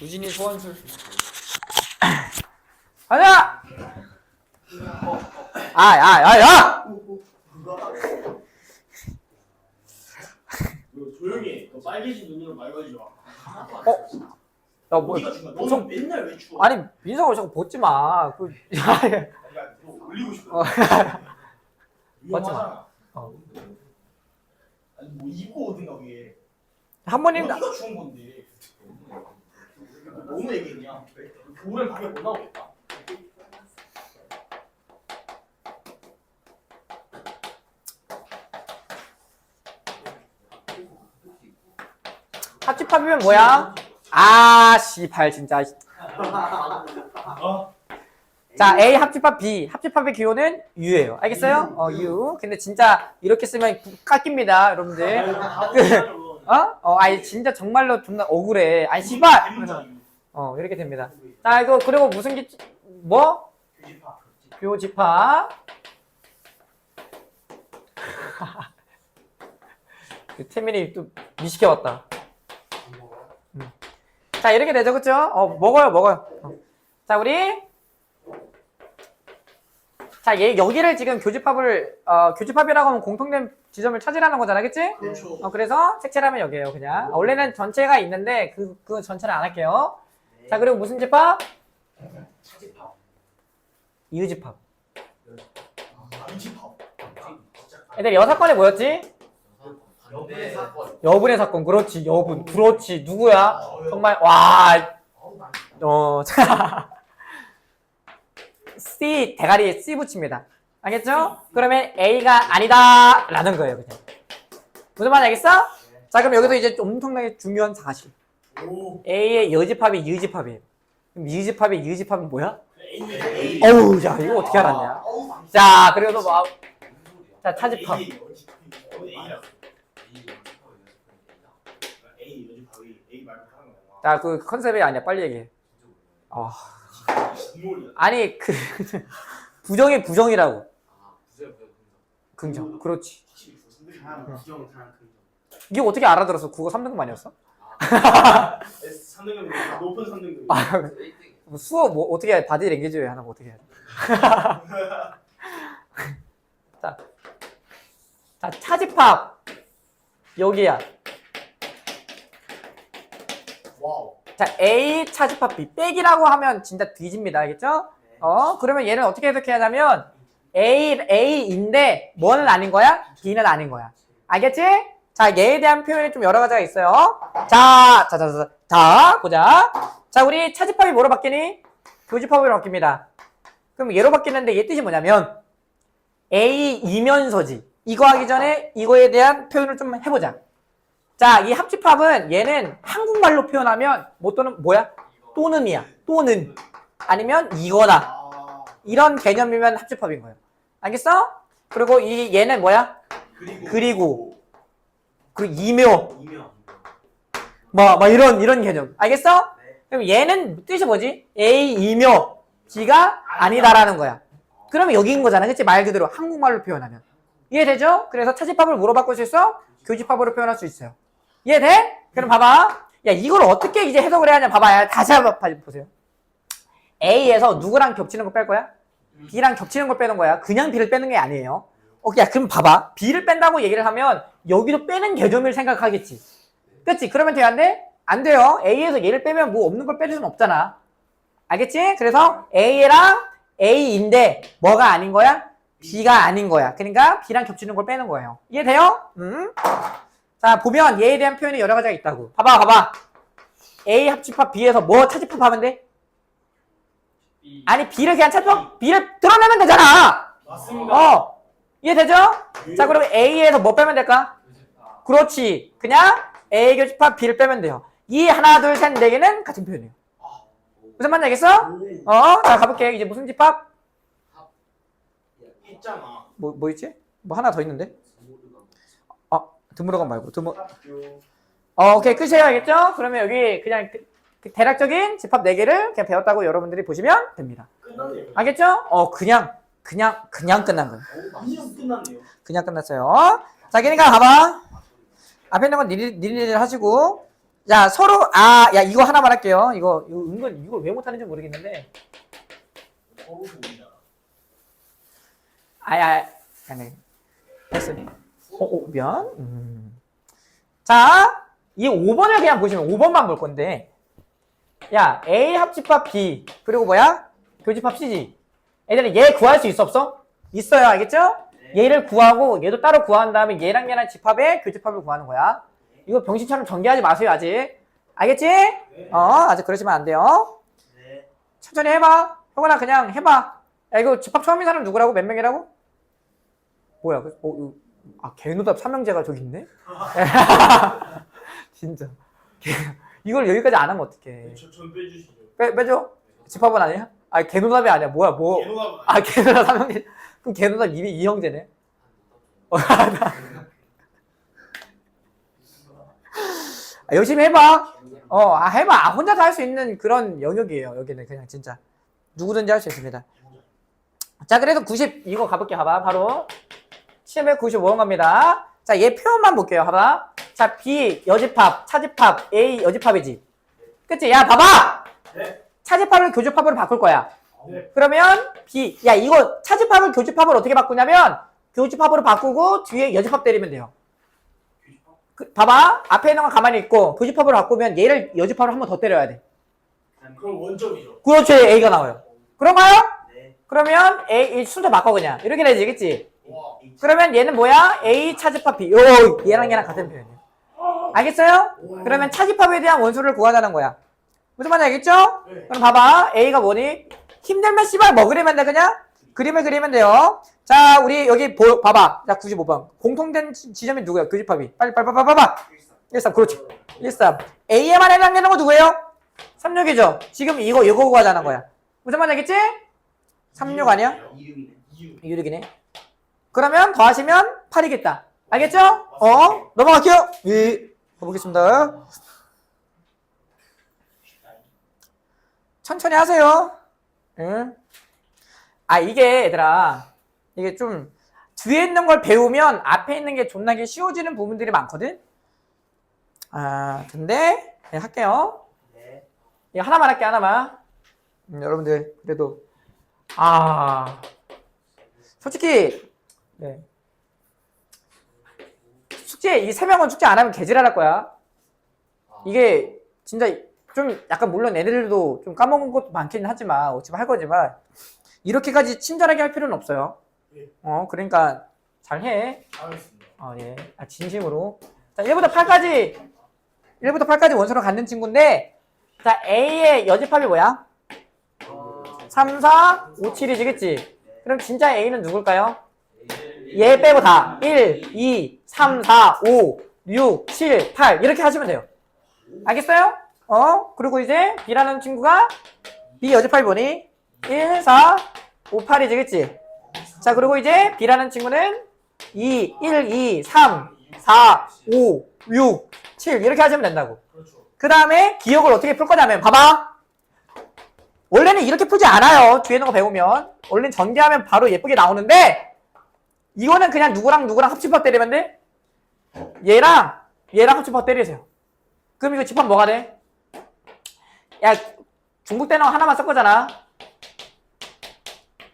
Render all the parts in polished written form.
우진이 소환술. 가자! 야! 조용히 해. 너 빨개진 눈으로 말하지 마. 야, 뭐, 너는 맨날 왜 추워? 아니, 민석아, 자꾸 벗지 마. 내가 너 올리고 싶어. 위험하잖아. 아니 뭐 입고 오든가 위에. 한 번님, 어디가 추운 건데? 너무 얘기했냐? 겨울엔 밖에 못 나오겠다. 합집합이면 뭐야? 아, 씨발, 진짜. 자, A 합집합 B. 합집합의 기호는 U예요. 알겠어요? U. 근데 진짜 이렇게 쓰면 깎입니다, 여러분들. 아니, 진짜 정말로 존나 억울해. 아니, 씨발! 이렇게 됩니다. 자, 이거, 그리고 무슨 뭐? 교집합. 태민이 또 미식해왔다. 자, 이렇게 되죠, 그쵸? 먹어요. 자, 우리. 자, 여기를 지금 교집합이라고 하면 공통된 지점을 찾으라는 거잖아, 그치? 그렇죠. 그래서 색채를 하면 여기에요, 그냥. 원래는 전체가 있는데, 그 전체를 안 할게요. 네. 자, 그리고 무슨 집합? 차집합. 이유집합. 이집합. 애들 여사건이 뭐였지? 여분의 사건. 여분의 사건, 그렇지, 여분. 그렇지, 누구야? 정말, 와. 자. C, 대가리에 C 붙입니다. 알겠죠? 그러면 A가 아니다! 라는 거예요, 그냥. 무슨 말인지 알겠어? 자, 그럼 여기서 이제 엄청나게 중요한 사실. A의 여집합이 유집합이에요. 그럼 유집합의 유집합은 뭐야? 어우, 야, 이거 어떻게 알았냐? 자, 그래서 뭐, 자, 차집합. 자, 그 컨셉이 아니야. 빨리 얘기해. 아니, 부정이 부정이라고. 긍정. 그렇지. 이게 어떻게 알아들었어? 국어 3등급 아니었어? 3등급 높은 3등급. 수업 뭐 어떻게 해? 바디 랭귀지 왜 하나 뭐 어떻게 해? 자, 차집합. 여기야. 와우. 자, A 차집합 B 빼기라고 하면 진짜 뒤집니다. 알겠죠? 그러면 얘는 어떻게 해석해야 하냐면 A인데 뭐는 아닌 거야? B는 아닌 거야. 알겠지? 자, 얘에 대한 표현이 좀 여러 가지가 있어요. 자, 보자. 자, 우리 차집합이 뭐로 바뀌니? 교집합으로 바뀝니다. 그럼 얘로 바뀌는데 얘 뜻이 뭐냐면 A이면서지. 이거 하기 전에 이거에 대한 표현을 좀 해보자. 자, 이 합집합은 얘는 한국말로 표현하면 뭐야? 또는이야. 또는. 아니면 이거나. 이런 개념이면 합집합인 거예요. 알겠어? 그리고 얘는 뭐야? 그리고 이묘. 막 이런 개념. 알겠어? 그럼 얘는 뜻이 뭐지? A 이묘. B가 아니다라는 거야. 그러면 여기인 거잖아. 그치? 말 그대로 한국말로 표현하면. 이해되죠? 그래서 차집합을 뭐로 바꿀 수 있어? 교집합으로 표현할 수 있어요. 이해돼? 그럼 봐봐. 야, 이걸 어떻게 이제 해석을 해야 하냐? 봐봐. 다시 한번 보세요. A에서 누구랑 겹치는 거 뺄 거야? B랑 겹치는 걸 빼는 거야. 그냥 B를 빼는 게 아니에요. 야, 그럼 봐봐. B를 뺀다고 얘기를 하면 여기도 빼는 개념을 생각하겠지. 그치? 그러면 돼야 안 돼? 안 돼요. A에서 얘를 빼면 뭐 없는 걸 빼줄 수는 없잖아. 알겠지? 그래서 A랑 A인데 뭐가 아닌 거야? B가 아닌 거야. 그러니까 B랑 겹치는 걸 빼는 거예요. 이해돼요? 자, 보면 얘에 대한 표현이 여러 가지가 있다고. 봐봐. A 합집합 B에서 뭐 차집합 하면 돼? 아니, B를 그냥 B를 드러내면 되잖아. 맞습니다. 이해되죠? 자, 그러면 A에서 뭐 빼면 될까? 그렇지. 그냥 A 교집합 B를 빼면 돼요. 이 하나, 둘, 셋, 네 개는 같은 표현이에요. 무슨 말인지 알겠어? 자, 가볼게. 이제 무슨 집합? 했잖아. 뭐 있지? 뭐 하나 더 있는데? 드물어간 말고. 오케이. 끝이에요. 알겠죠? 그러면 여기 그냥 대략적인 집합 4개를 그냥 배웠다고 여러분들이 보시면 됩니다. 끝났네요. 알겠죠? 그냥 끝난 거예요. 완전 끝났네요. 그냥 끝났어요. 자, 그러니까 봐봐. 앞에 있는 건 니네들 하시고, 자, 서로, 야, 이거 하나만 할게요. 이거 은근, 이걸 왜 못하는지 모르겠는데. 서로 보이잖아. 아니. 됐어. 미안. 자, 이 5번을 그냥 보시면 5번만 볼 건데. 야, A 합집합 B. 그리고 뭐야? 교집합 C지. 애들은 얘 구할 수 있어, 없어? 있어요, 알겠죠? 얘를 구하고, 얘도 따로 구한 다음에 얘랑 얘랑 집합에 교집합을 구하는 거야. 이거 병신처럼 전개하지 마세요, 아직. 알겠지? 아직 그러시면 안 돼요. 네. 천천히 해봐. 형아, 그냥 해봐. 야, 이거 집합 처음인 사람 누구라고? 몇 명이라고? 뭐야, 개노답 삼형제가 저기 있네? 진짜. 이걸 여기까지 안 하면 어떡해. 전 빼주시죠. 빼줘? 집합은 아니야? 개노답이 아니야. 뭐야, 뭐. 개노답 개노답 삼형제. 그럼 개노답 이 형제네? 열심히 해봐. 해봐. 혼자서 할 수 있는 그런 영역이에요. 여기는 그냥 진짜. 누구든지 할 수 있습니다. 자, 그래서 90, 이거 가볼게요. 봐봐. 바로. 795원 갑니다. 자, 얘 표현만 볼게요. 봐봐. 자, B 여집합, 차집합, A 여집합이지. 그치? 야, 봐봐! 네. 차집합을 교집합으로 바꿀 거야. 네. 그러면 B, 야, 이거 차집합을 교집합으로 어떻게 바꾸냐면, 교집합으로 바꾸고 뒤에 여집합 때리면 돼요. 봐봐. 앞에 있는 건 가만히 있고, 교집합으로 바꾸면 얘를 여집합으로 한 번 더 때려야 돼. 그럼 원점이죠. 그렇지. A가 나와요. 그런가요? 네. 그러면 A, 순서 바꿔 그냥. 이렇게 되지, 그치? 와. 그러면 얘는 뭐야? A 차집합 B. 얘랑 얘랑 같은 표현이에요. 알겠어요? 그러면 차집합에 대한 원소를 구하자는 거야. 무슨 말인지 알겠죠? 네. 그럼 봐봐. A가 뭐니? 힘들면 씨발 뭐 그리면 돼 그냥? 그림을 그리면 돼요. 자, 우리 여기 봐봐. 자, 95번. 공통된 지점이 누구야? 교집합이. 빨리. 13. 그렇지. 13. A에만 해당되는 거 누구예요? 36이죠. 지금 이거 구하자는 거야. 무슨 말인지 알겠지? 36 아니야? 26이네. 그러면 더하시면 8이겠다. 알겠죠? 넘어갈게요. 예. 가보겠습니다. 천천히 하세요. 응? 이게 얘들아, 이게 좀 뒤에 있는 걸 배우면 앞에 있는 게 존나게 쉬워지는 부분들이 많거든? 근데 그냥 할게요. 네. 이거 하나만 할게, 하나만. 여러분들, 그래도 솔직히 네. 숙제 이 3명은 숙제 안 하면 개지랄할 거야. 이게 진짜 좀 약간 물론 애들도 좀 까먹은 것도 많긴 하지만 어차피 할 거지만 이렇게까지 친절하게 할 필요는 없어요. 그러니까 잘해. 알겠습니다. 예. 진심으로. 자, 1부터 8까지 원소로 갖는 친구인데 자, A의 여집합이 뭐야? 3, 4, 5, 7이지, 그치? 그럼 진짜 A는 누굴까요? 얘 빼고 다 1, 2, 3, 4, 5, 6, 7, 8 이렇게 하시면 돼요. 알겠어요? 그리고 이제 B라는 친구가 B 여집합이 뭐니? 1, 4, 5, 8이지, 그치? 자, 그리고 이제 B라는 친구는 2, 1, 2, 3, 4, 5, 6, 7 이렇게 하시면 된다고. 그 다음에 기억을 어떻게 풀 거냐면 봐봐. 원래는 이렇게 풀지 않아요. 뒤에 있는 거 배우면. 원래는 전개하면 바로 예쁘게 나오는데 이거는 그냥 누구랑 합집합 때리면 돼? 얘랑 합집합 때리세요. 그럼 이거 집합 뭐가 돼? 야, 중국 때는 하나만 쓸 거잖아.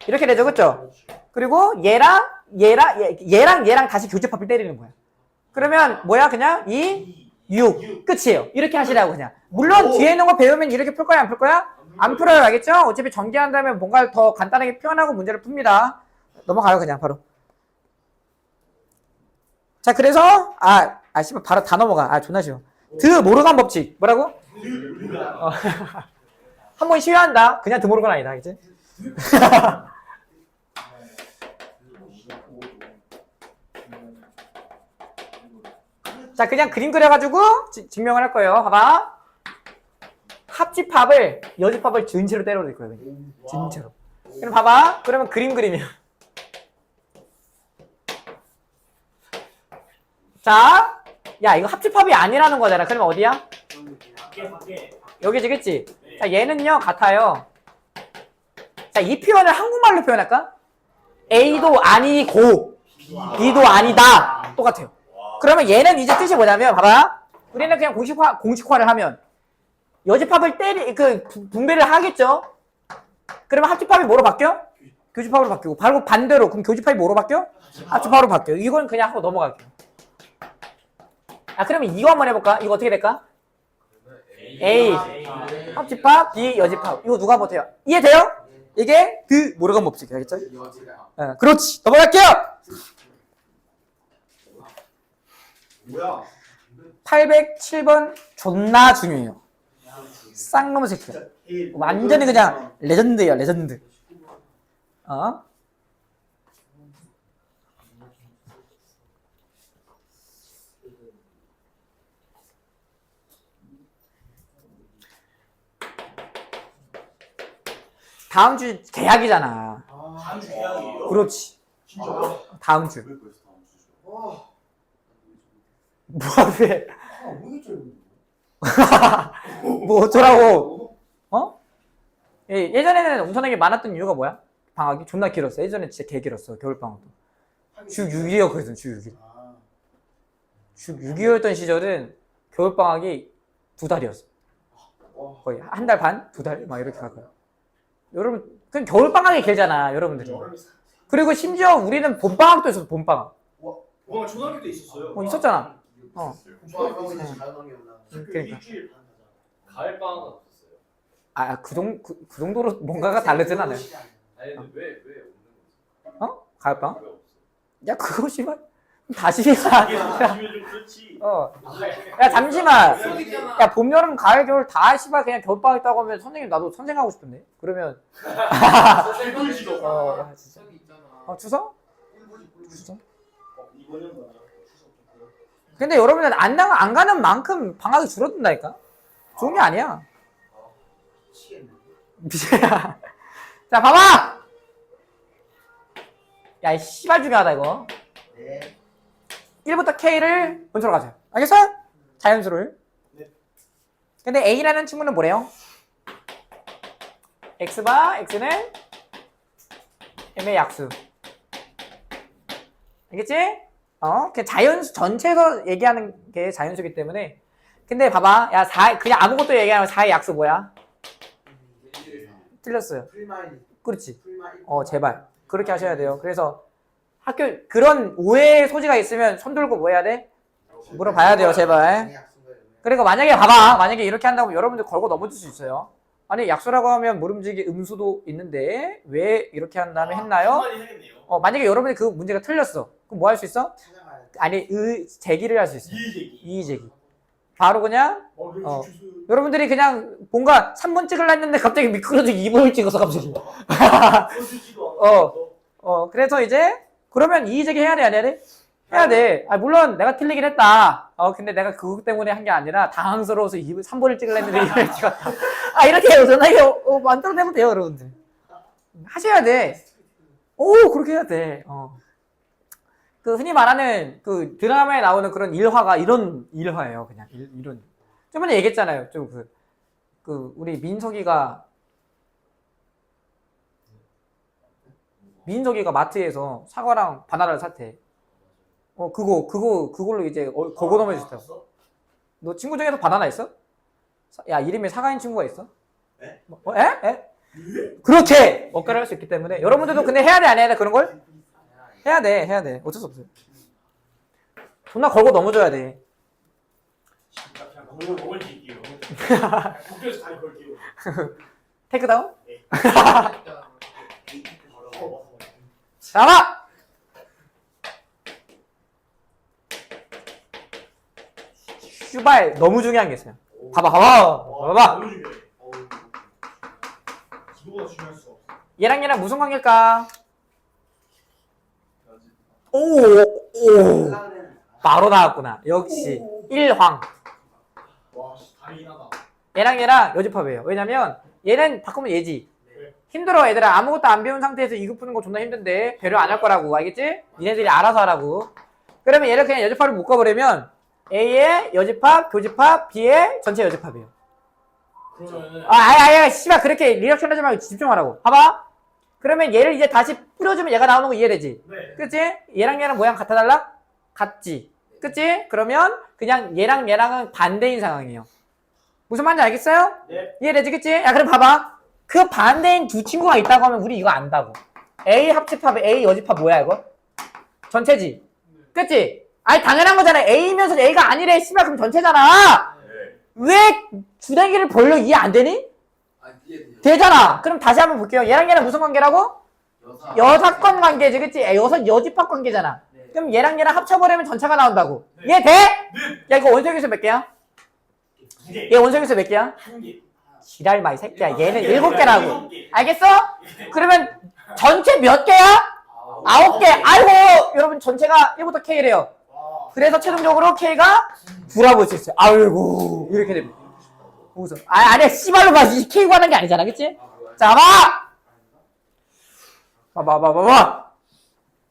이렇게 되죠, 그쵸? 그리고 얘랑 다시 교집합을 때리는 거야. 그러면 뭐야? 그냥 2, 6 끝이에요. 이렇게 하시라고 그냥. 물론 뒤에 있는 거 배우면 이렇게 풀 거야, 안 풀 거야? 안 풀어요, 알겠죠? 어차피 전개한 다음에 뭔가 더 간단하게 표현하고 문제를 풉니다. 넘어가요, 그냥 바로. 자, 그래서 씨발 바로 다 넘어가. 존나 쉬워. 드모르간 법칙. 뭐라고? 한 번 쉬어한다. 그냥 드모르간 아니다, 알겠지? 자, 그냥 그림 그려가지고 증명을 할 거예요. 봐봐. 합집합을 여집합을 전체로 때려낼 거예요. 그냥. 전체로. 그럼 봐봐. 그러면 그림 그리면. 자, 야, 이거 합집합이 아니라는 거잖아. 그러면 어디야? 밖에. 여기지, 그치? 자, 얘는요, 같아요. 자, 이 표현을 한국말로 표현할까? A도 아니고, B도 아니다. 똑같아요. 그러면 얘는 이제 뜻이 뭐냐면, 봐봐. 우리는 그냥 공식화를 하면 여집합을 분배를 하겠죠? 그러면 합집합이 뭐로 바뀌어? 교집합으로 바뀌고 바로 반대로 그럼 교집합이 뭐로 바뀌어? 합집합으로 바뀌어. 이건 그냥 하고 넘어갈게요. 그러면 이거 한번 해볼까? 이거 어떻게 될까? A 합집합, B 여집합. 이거 누가 못해요? 이해돼요? 이게 모르건 법칙 알겠죠? 그렇지. 넘어갈게요. 뭐야? 807번 존나 중요해요. 쌍놈의 새끼야. 완전히 그냥 레전드야, 레전드. 다음 주 계약이잖아. 다음 주 계약이에요? 그렇지. 진짜? 다음 주. 왜 그랬어 다음 주죠? 뭐야, 왜? 모르겠죠. 뭐 어쩌라고? 예전에는 엄청나게 많았던 이유가 뭐야? 방학이 존나 길었어. 예전에 진짜 개 길었어. 겨울방학도. 주 6일이었거든, 주 6일. 주 6일이었던 시절은 겨울방학이 2달이었어. 거의 한 달 반? 2달? 막 이렇게 가거든. 여러분, 그냥 겨울방학이 길잖아, 여러분들이. 그리고 심지어 우리는 봄방학도 있었어, 봄방학. 와, 초등학교 때 있었어요. 있었잖아. 그러니까. 일주일 반 하자. 가을 방학은 없었어요. 그 정도로 뭔가가 다르진 않아요. 아니 근데 왜 없는 거지? 가을방학? 왜 없어? 야, 그거 씨발. 다시 가. 이게 요즘에 좀 그렇지. 야, 잠시만. 있잖아. 야, 봄, 여름, 가을, 겨울 다 씨발 그냥 겨울방학 있다고 하면 선생님 나도 선생 하고 싶은데. 그러면 일본지도. 야, 진짜. 추석? 추석? 이번엔 뭐야? 근데 여러분들 안 가는 만큼 방학이 줄어든다니까? 좋은 게 아니야. 미쳐야. 자, 봐봐! 야, 이 씨발 중요하다, 이거. 네. 1부터 K를 원소로 가자. 알겠어요? 자연수를. 네. 근데 A라는 친구는 뭐래요? X바 X는 M의 약수. 알겠지? 그냥 자연수 전체에서 얘기하는 게 자연수기 때문에. 근데 봐봐. 야, 그냥 아무것도 얘기하면 4의 약수 뭐야? 틀렸어요. 그렇지. 제발. 그렇게 하셔야 돼요. 그래서 그런 오해의 소지가 있으면 손 들고 뭐 해야 돼? 물어봐야 돼요, 제발. 그리고 만약에 이렇게 한다고 여러분들 걸고 넘어질 수 있어요. 아니, 약수라고 하면 모름지기 음수도 있는데 왜 이렇게 한 다음에 했나요? 한마디 해야겠네요. 만약에 여러분이 그 문제가 틀렸어. 그럼 뭐 할 수 있어? 아니, 제기를 할 수 있어. 이의제기. 이의제기. 바로 그냥 그럼 주수. 여러분들이 그냥 뭔가 3번 찍으려 했는데 갑자기 미끄러지고 2번을 찍어서 갑자기. 써주지도 않고. 그래서 이제 그러면 이의제기 해야 돼, 안 해야 돼? 해야 돼. 물론 내가 틀리긴 했다. 근데 내가 그것 때문에 한 게 아니라 당황스러워서 3번을 찍으려 했는데 2번을 찍었다. 이렇게 해요. 전화기 만들어내면 돼요, 여러분들. 하셔야 돼. 그렇게 해야 돼. 그 흔히 말하는 그 드라마에 나오는 그런 일화가 이런 일화예요. 그냥 이런. 저번에 얘기했잖아요. 좀 우리 민석이가 마트에서 사과랑 바나나를 샀대. 그걸로 이제 걸고 넘어졌다고. 너 친구 중에서 바나나 있어? 야, 이름이 사과인 친구가 있어? 네? 에? 그렇게 억까를 할 수 있기 때문에 여러분들도 근데 해야 돼, 안 해야 돼? 그런 걸? 해야 돼. 어쩔 수 없어요. 존나 걸고 넘어져야 돼. 그냥 공을 뛸게요. 국교에서 다리 걸게요. 테이크다운? 네. 잡아! 슈발 너무 중요한 게 있어요. 봐봐. 너무 중요해. 기도가 중요할 수가 없어. 얘랑 무슨 관계일까? 오. 바로 나왔구나. 역시 일황. 와, 다리 나다. 얘랑 여집합이에요. 왜냐면 얘는 바꾸면 얘지. 힘들어, 얘들아. 아무것도 안 배운 상태에서 이거 푸는 거 존나 힘든데 배려 안 할 거라고. 알겠지? 니네들이 알아서 하라고. 그러면 얘를 그냥 여집합을 묶어버리면 A의 여집합, 교집합, B의 전체 여집합이에요. 그러면은 씨발 그렇게 리액션 하지 말고 집중하라고. 봐봐. 그러면 얘를 이제 다시 뿌려주면 얘가 나오는 거 이해되지? 네. 그치? 얘랑 모양 같아달라? 같지? 그치? 그러면 그냥 얘랑 얘랑은 반대인 상황이에요. 무슨 말인지 알겠어요? 네. 이해되지, 그치? 야, 그럼 봐봐. 그 반대인 두 친구가 있다고 하면 우리 이거 안다고. A 합집합, A 여집합 뭐야, 이거? 전체지. 그치? 아니, 당연한 거잖아. A면서 A가 아니래. 씨발, 그럼 전체잖아. 네. 왜 주댕기를 벌려 이해 안 되니? 아, 이해돼요. 되잖아. 그럼 다시 한번 볼게요. 얘랑 얘랑 무슨 관계라고? 여사건 관계지, 그치? 여집합 관계잖아. 네. 그럼 얘랑 얘랑 합쳐버리면 전체가 나온다고. 네. 이해 돼? 네. 야, 이거 원소역에서 몇 개야? 2개. 얘 원소역에서 몇 개야? 1개. 지랄마, 이 새끼야. 얘는 개. 7개라고. 7개. 알겠어? 그러면 전체 몇 개야? 9개. 아이고, 여러분 전체가 1부터 K래요. 와. 그래서 최종적으로 K가 9라고 할 수 있어요. 아이고, 이렇게 됩니다. 무슨? 아니야, 씨발로 봐. 이 K 구하는 게 아니잖아, 그치? 자, 봐봐.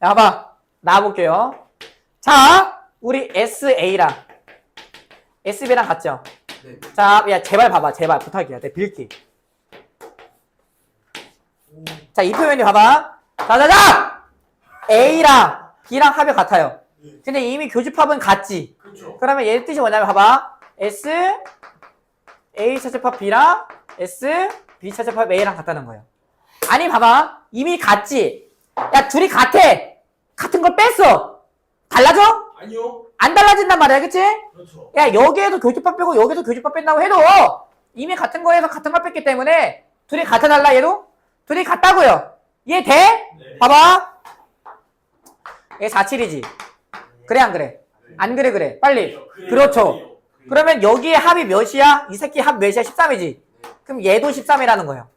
야, 봐봐. 나와볼게요. 자, 우리 SA랑 SB랑 같죠? 네. 자, 야, 제발 봐봐. 제발 부탁이야. 내 빌기. 자, 이 표현이 봐봐. 자자자! A랑 B랑 합이 같아요. 근데 이미 교집합은 같지. 그렇죠. 그러면 얘 뜻이 뭐냐면 봐봐. S, A 차집합 B랑 S, B 차집합 A랑 같다는 거예요. 아니, 봐봐. 이미 같지? 야, 둘이 같아. 같은 걸 뺐어. 달라져? 아니요. 안 달라진단 말이야, 그치? 그렇죠. 야, 여기에도 교집합 빼고 여기도 교집합 뺀다고 해도 이미 같은 거에서 같은 걸 뺐기 때문에 둘이 같아 달라, 얘도? 둘이 같다고요. 이해 돼? 네. 봐봐. 얘 47이지. 그래, 안 그래? 안 그래, 그래. 빨리. 그렇죠. 그러면 여기에 합이 몇이야? 이 새끼 합 몇이야? 13이지. 그럼 얘도 13이라는 거예요.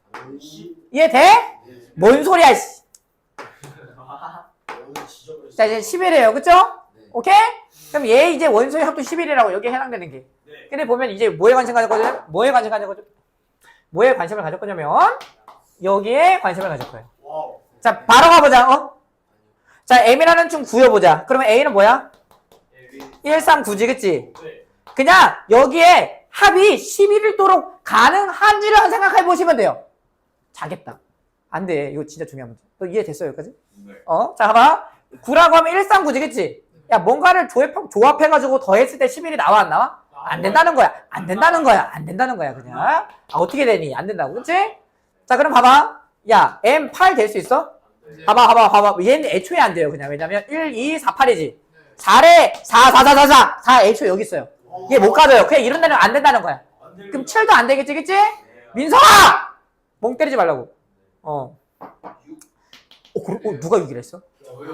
이해 돼? 뭔 소리야, 씨. 자, 이제 11이에요. 그쵸? 오케이? 그럼 얘 이제 원소의 합도 11이라고 여기에 해당되는 게. 네. 근데 보면 이제 뭐에 관심 가졌거든요? 뭐에 관심을 가졌거냐면 여기에 관심을 가질 거예요. 와우. 자, 바로 가보자. 자, M이라는 중 구해보자. 그러면 A는 뭐야? 1, 3, 9지, 그치? 네. 그냥 여기에 합이 11일 도록 가능한지를 생각해보시면 돼요. 자겠다. 안 돼. 이거 진짜 중요한 문제. 너 이해됐어, 여기까지? 네. 자, 봐봐. 9라고 하면 1, 3, 9지, 그치? 야, 뭔가를 조합해가지고 더했을 때 11이 나와, 안 나와? 안 된다는 거야. 안 된다는 거야, 그냥. 어떻게 되니? 안 된다고, 그치? 자, 그럼 봐봐. 야, M 8 될 수 있어? 봐봐. 얘는 애초에 안 돼요, 그냥. 왜냐면 1, 2, 4, 8이지. 4에 4 애초에 여기 있어요. 얘 못 가져요. 그냥 이런 데는 안 된다는 거야. 그럼 7도 안 되겠지, 그치? 민성아! 멍 때리지 말라고. 누가 6이라 했어?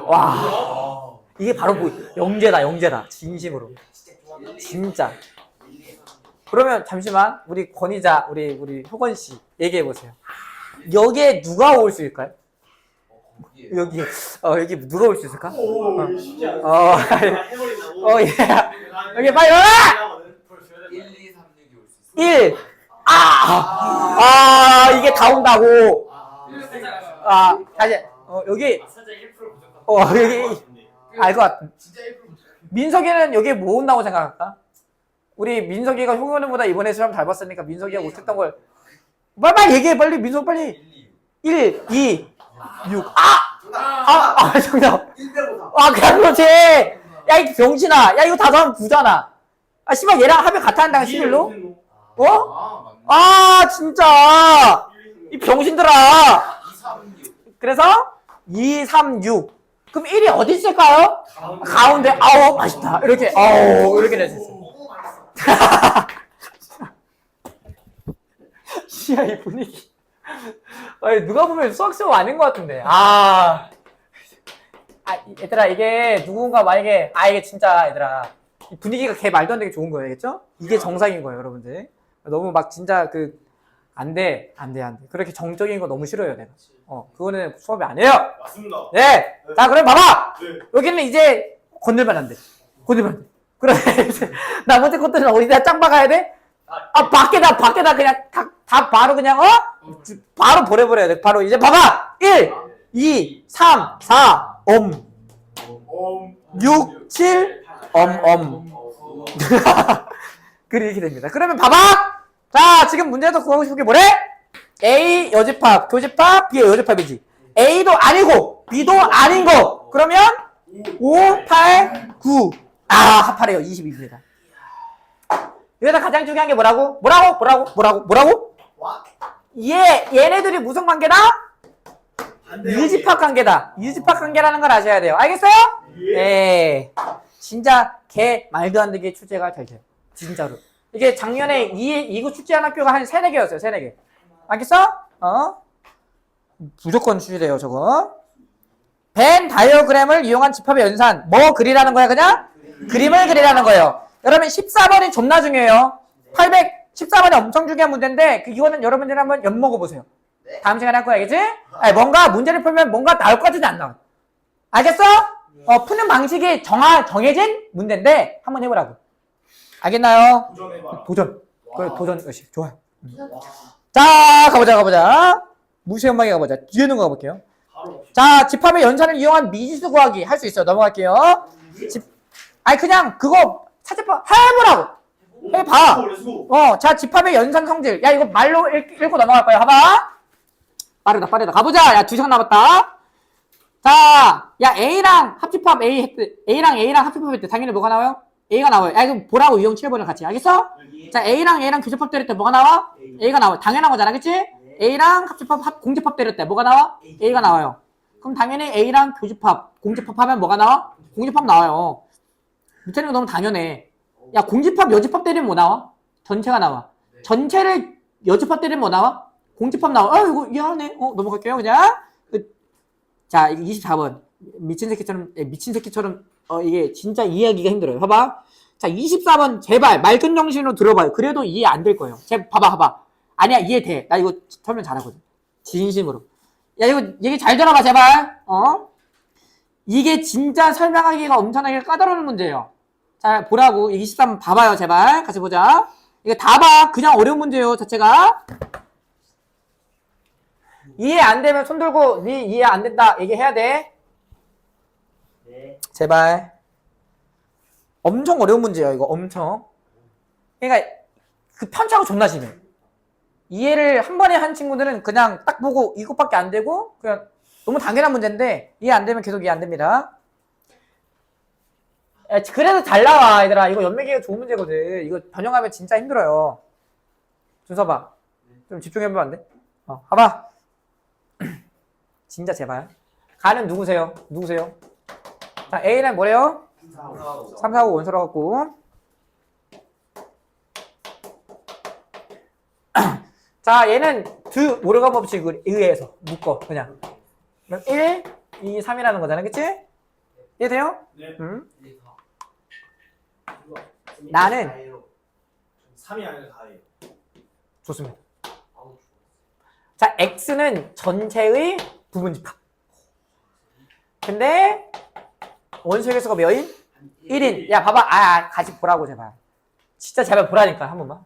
와. 이게 바로 뭐, 영재다. 진심으로. 진짜. 그러면 잠시만, 우리 권위자, 우리 효건 씨, 얘기해 보세요. 여기에 누가 올 수 있을까요? 여기 누가 올 수 있을까? 오, 쉽지 않아. 해버린다고. 예. 여기 빨리 와라! 1, 2, 3, 6이 올 수 있어. 1. 이게 다 온다고. 다시, 여기, 살짝 1% 부족한. 여기, 알것 같아. 진짜 1% 부족. 민석이는 여기에 뭐 온다고 생각할까? 우리 민석이가 효건이보다 이번에 시험 잘 봤으니까 민석이가 못했던 걸. 빨리 얘기해, 빨리. 민석 빨리. 1, 2, 6. 정답. 1대보다. 그냥 그렇지. 야, 이 병신아. 야, 이거 다 더하면 9잖아. 씨발, 얘랑 합이 같아 한다가 11로? 진짜. 이 병신들아. 2, 3, 6. 그래서 2, 3, 6. 그럼 1이 어디 있을까요? 가운데. 맛있다. 이렇게. 이렇게 낼 수 있어. 오, 맛있어. 씨야, 이 분위기. 아니, 누가 보면 수학시험 아닌 것 같은데. 얘들아, 이게 누군가 만약에, 이게 진짜, 얘들아. 이 분위기가 개 말도 안 되게 좋은 거예요, 알겠죠? 이게 정상인 거예요, 여러분들. 너무 막 진짜 안 돼. 그렇게 정적인 거 너무 싫어요, 내가. 그거는 수업이 아니에요! 맞습니다. 네! 자, 그럼 봐봐! 네. 여기는 이제 건들면 안 돼. 그래, 이제 나머지 것들은 어디다 짱 박아야 돼? 밖에다 그냥 다 바로 그냥, 바로 보내버려야 돼. 바로 이제 봐봐! 1, 2, 3, 4, 6, 7, 그래, 이렇게 됩니다. 그러면 봐봐! 자, 지금 문제에서 구하고 싶은 게 뭐래? A 여집합, 교집합, B의 여집합이지. A도 아니고, B도 아닌 거. 그러면 5, 8, 9. 아, 합하래요. 22입니다. 여기서 가장 중요한 게 뭐라고? 뭐라고? 와. 얘네들이 무슨 관계다? 유집합 관계다. 유집합 관계라는 걸 아셔야 돼요. 알겠어요? 예. 진짜 개 말도 안 되게 출제가 잘 돼요. 진짜로. 이게 작년에 이거 출제한 학교가 한 3-4개였어요. 3-4개. 알겠어? 무조건 출제돼요, 저거. 벤 다이어그램을 이용한 집합의 연산. 뭐 그리라는 거야, 그냥? 그림을 그리라는 거예요. 여러분 14번이 존나 중요해요. 814번이 엄청 중요한 문제인데 이거는 여러분들 한번 엿먹어 보세요. 다음 시간에 할 거야, 알겠지? 아니, 뭔가 문제를 풀면 뭔가 나올 것 같은데 안 나와. 알겠어? 푸는 방식이 정해진 문제인데 한번 해보라고. 알겠나요? 도전해봐. 도전. 그래, 도전 의식. 좋아요. 자, 가보자. 무시연방에 가보자. 뒤에는 가볼게요. 자, 집합의 연산을 이용한 미지수 구하기 할 수 있어요. 넘어갈게요. 아니, 그냥 그거 사집합 해보라고. 해봐. 자, 집합의 연산 성질. 야, 이거 말로 읽고 넘어갈 거야. 봐봐. 빠르다. 가보자. 야, 2시간 남았다. 자, 야, A랑 합집합 A랑 합집합할 때 당연히 뭐가 나와요? A가 나와요. 야, 이거 보라고 유형 7번을 같이. 알겠어? 자, A랑 교집합 때릴 때 뭐가 나와? A가 나와요. 당연한 거잖아. 그치? A랑 합집합, 공집합 때릴 때 뭐가 나와? A가 나와요. 그럼 당연히 A랑 교집합, 공집합 하면 뭐가 나와? 공집합 나와요. 밑에는 거 너무 당연해. 야, 공집합, 여집합 때리면 뭐 나와? 전체가 나와. 전체를 여집합 때리면 뭐 나와? 공집합 나와. 이거 미안해. 넘어갈게요, 그냥. 자, 24번. 미친 새끼처럼, 이게 진짜 이해하기가 힘들어요. 봐봐. 자, 24번, 제발, 맑은 정신으로 들어봐요. 그래도 이해 안 될 거예요. 봐봐. 아니야, 이해돼. 나 이거 설명 잘하거든. 진심으로. 야, 이거 얘기 잘 들어봐, 제발. 이게 진짜 설명하기가 엄청나게 까다로운 문제예요. 자, 보라고. 23번 봐봐요, 제발. 같이 보자. 이거 다 봐. 그냥 어려운 문제예요, 자체가. 이해 안 되면 손 들고, 네 이해 안 된다. 얘기해야 돼. 네. 제발. 엄청 어려운 문제예요, 이거. 엄청. 그러니까, 그 편차가 존나 심해. 이해를 한 번에 한 친구들은 그냥 딱 보고 이것밖에 안 되고, 그냥 너무 당연한 문제인데, 이해 안 되면 계속 이해 안 됩니다. 그래도 잘 나와, 얘들아. 이거 연매기가 좋은 문제거든. 이거 변형하면 진짜 힘들어요. 준서봐. 좀 집중해보면 안 돼? 봐봐. 진짜 제발. 가는 누구세요? 자, A는 뭐래요? 3, 4, 5 원소라 갖고. 자, 얘는 두 오르간 법칙을 의해서 묶어, 그냥. 그럼 1, 2, 3이라는 거잖아, 그치? 이해돼요? 네. 나는 3이 아니라 4예요. 좋습니다. 자, X는 전체의 부분집합. 근데 원소의 개수가 몇인? 1인. 야, 봐봐. 같이 보라고, 제발. 진짜 제발 보라니까, 한 번만.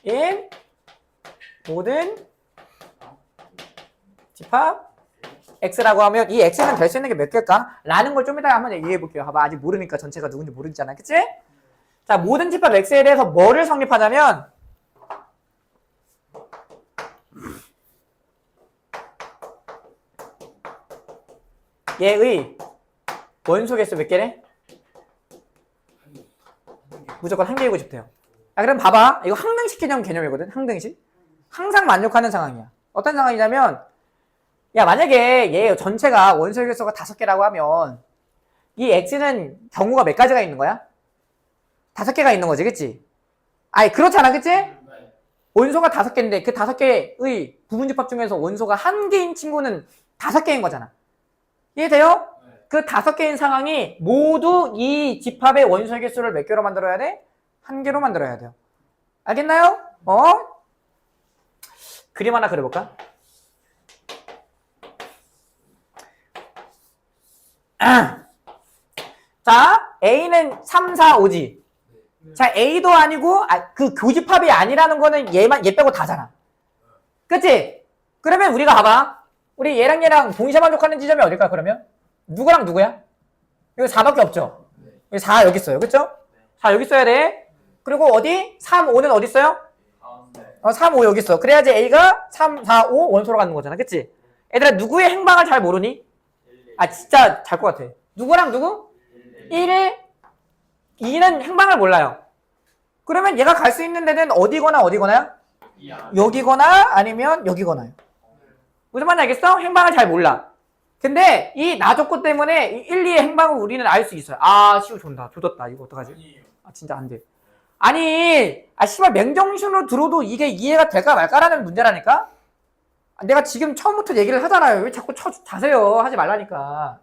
1, 모든 집합 X라고 하면 이 X는 될 수 있는 게 몇 개일까? 라는 걸 좀 이따가 한번 얘기해 볼게요. 봐봐. 아직 모르니까 전체가 누군지 모르잖아. 그치? 자, 모든 집합 X에 대해서 뭐를 성립하자면 얘의 원소 개수 몇 개래? 무조건 한 개이고 싶대요. 그럼 봐봐. 이거 항등식 개념이거든. 항등식. 항상 만족하는 상황이야. 어떤 상황이냐면 야, 만약에 얘 전체가 원소 개수가 5개라고 하면 이 X는 경우가 몇 가지가 있는 거야? 5개가 있는 거지, 그치? 아니, 그렇잖아, 그치? 원소가 5개인데 그 5개의 부분집합 중에서 원소가 1개인 친구는 5개인 거잖아. 이해돼요? 그 5개인 상황이 모두 이 집합의 원소 개수를 몇 개로 만들어야 돼? 1개로 만들어야 돼요. 알겠나요? 그림 하나 그려볼까? 자, A는 3, 4, 5지. 자, A도 아니고, 그 교집합이 아니라는 거는 얘 빼고 다잖아. 그치? 그러면 우리가 봐봐. 우리 얘랑 동시에 만족하는 지점이 어딜까, 그러면? 누구랑 누구야? 여기 4밖에 없죠? 여기 4 여기 있어요. 그쵸? 4 여기 있어야 돼. 그리고 어디? 3, 5는 어디 있어요? 3, 5 여기 있어. 그래야지 A가 3, 4, 5 원소로 가는 거잖아. 그치? 얘들아, 누구의 행방을 잘 모르니? 진짜 잘 것 같아. 누구랑 누구? 1, 2는 행방을 몰라요. 그러면 얘가 갈 수 있는 데는 어디거나 어디거나요? 여기거나 아니면 여기거나요. 무슨 말인지 알겠어? 행방을 잘 몰라. 근데 이 나조건 때문에 이 1, 2의 행방을 우리는 알 수 있어요. 아, 시우 존다. 조졌다. 이거 어떡하지? 아, 진짜 안 돼. 아니, 씨발 맹정신으로 들어도 이게 이해가 될까 말까라는 문제라니까? 내가 지금 처음부터 얘기를 하잖아요. 왜 자꾸 자세요? 하지 말라니까.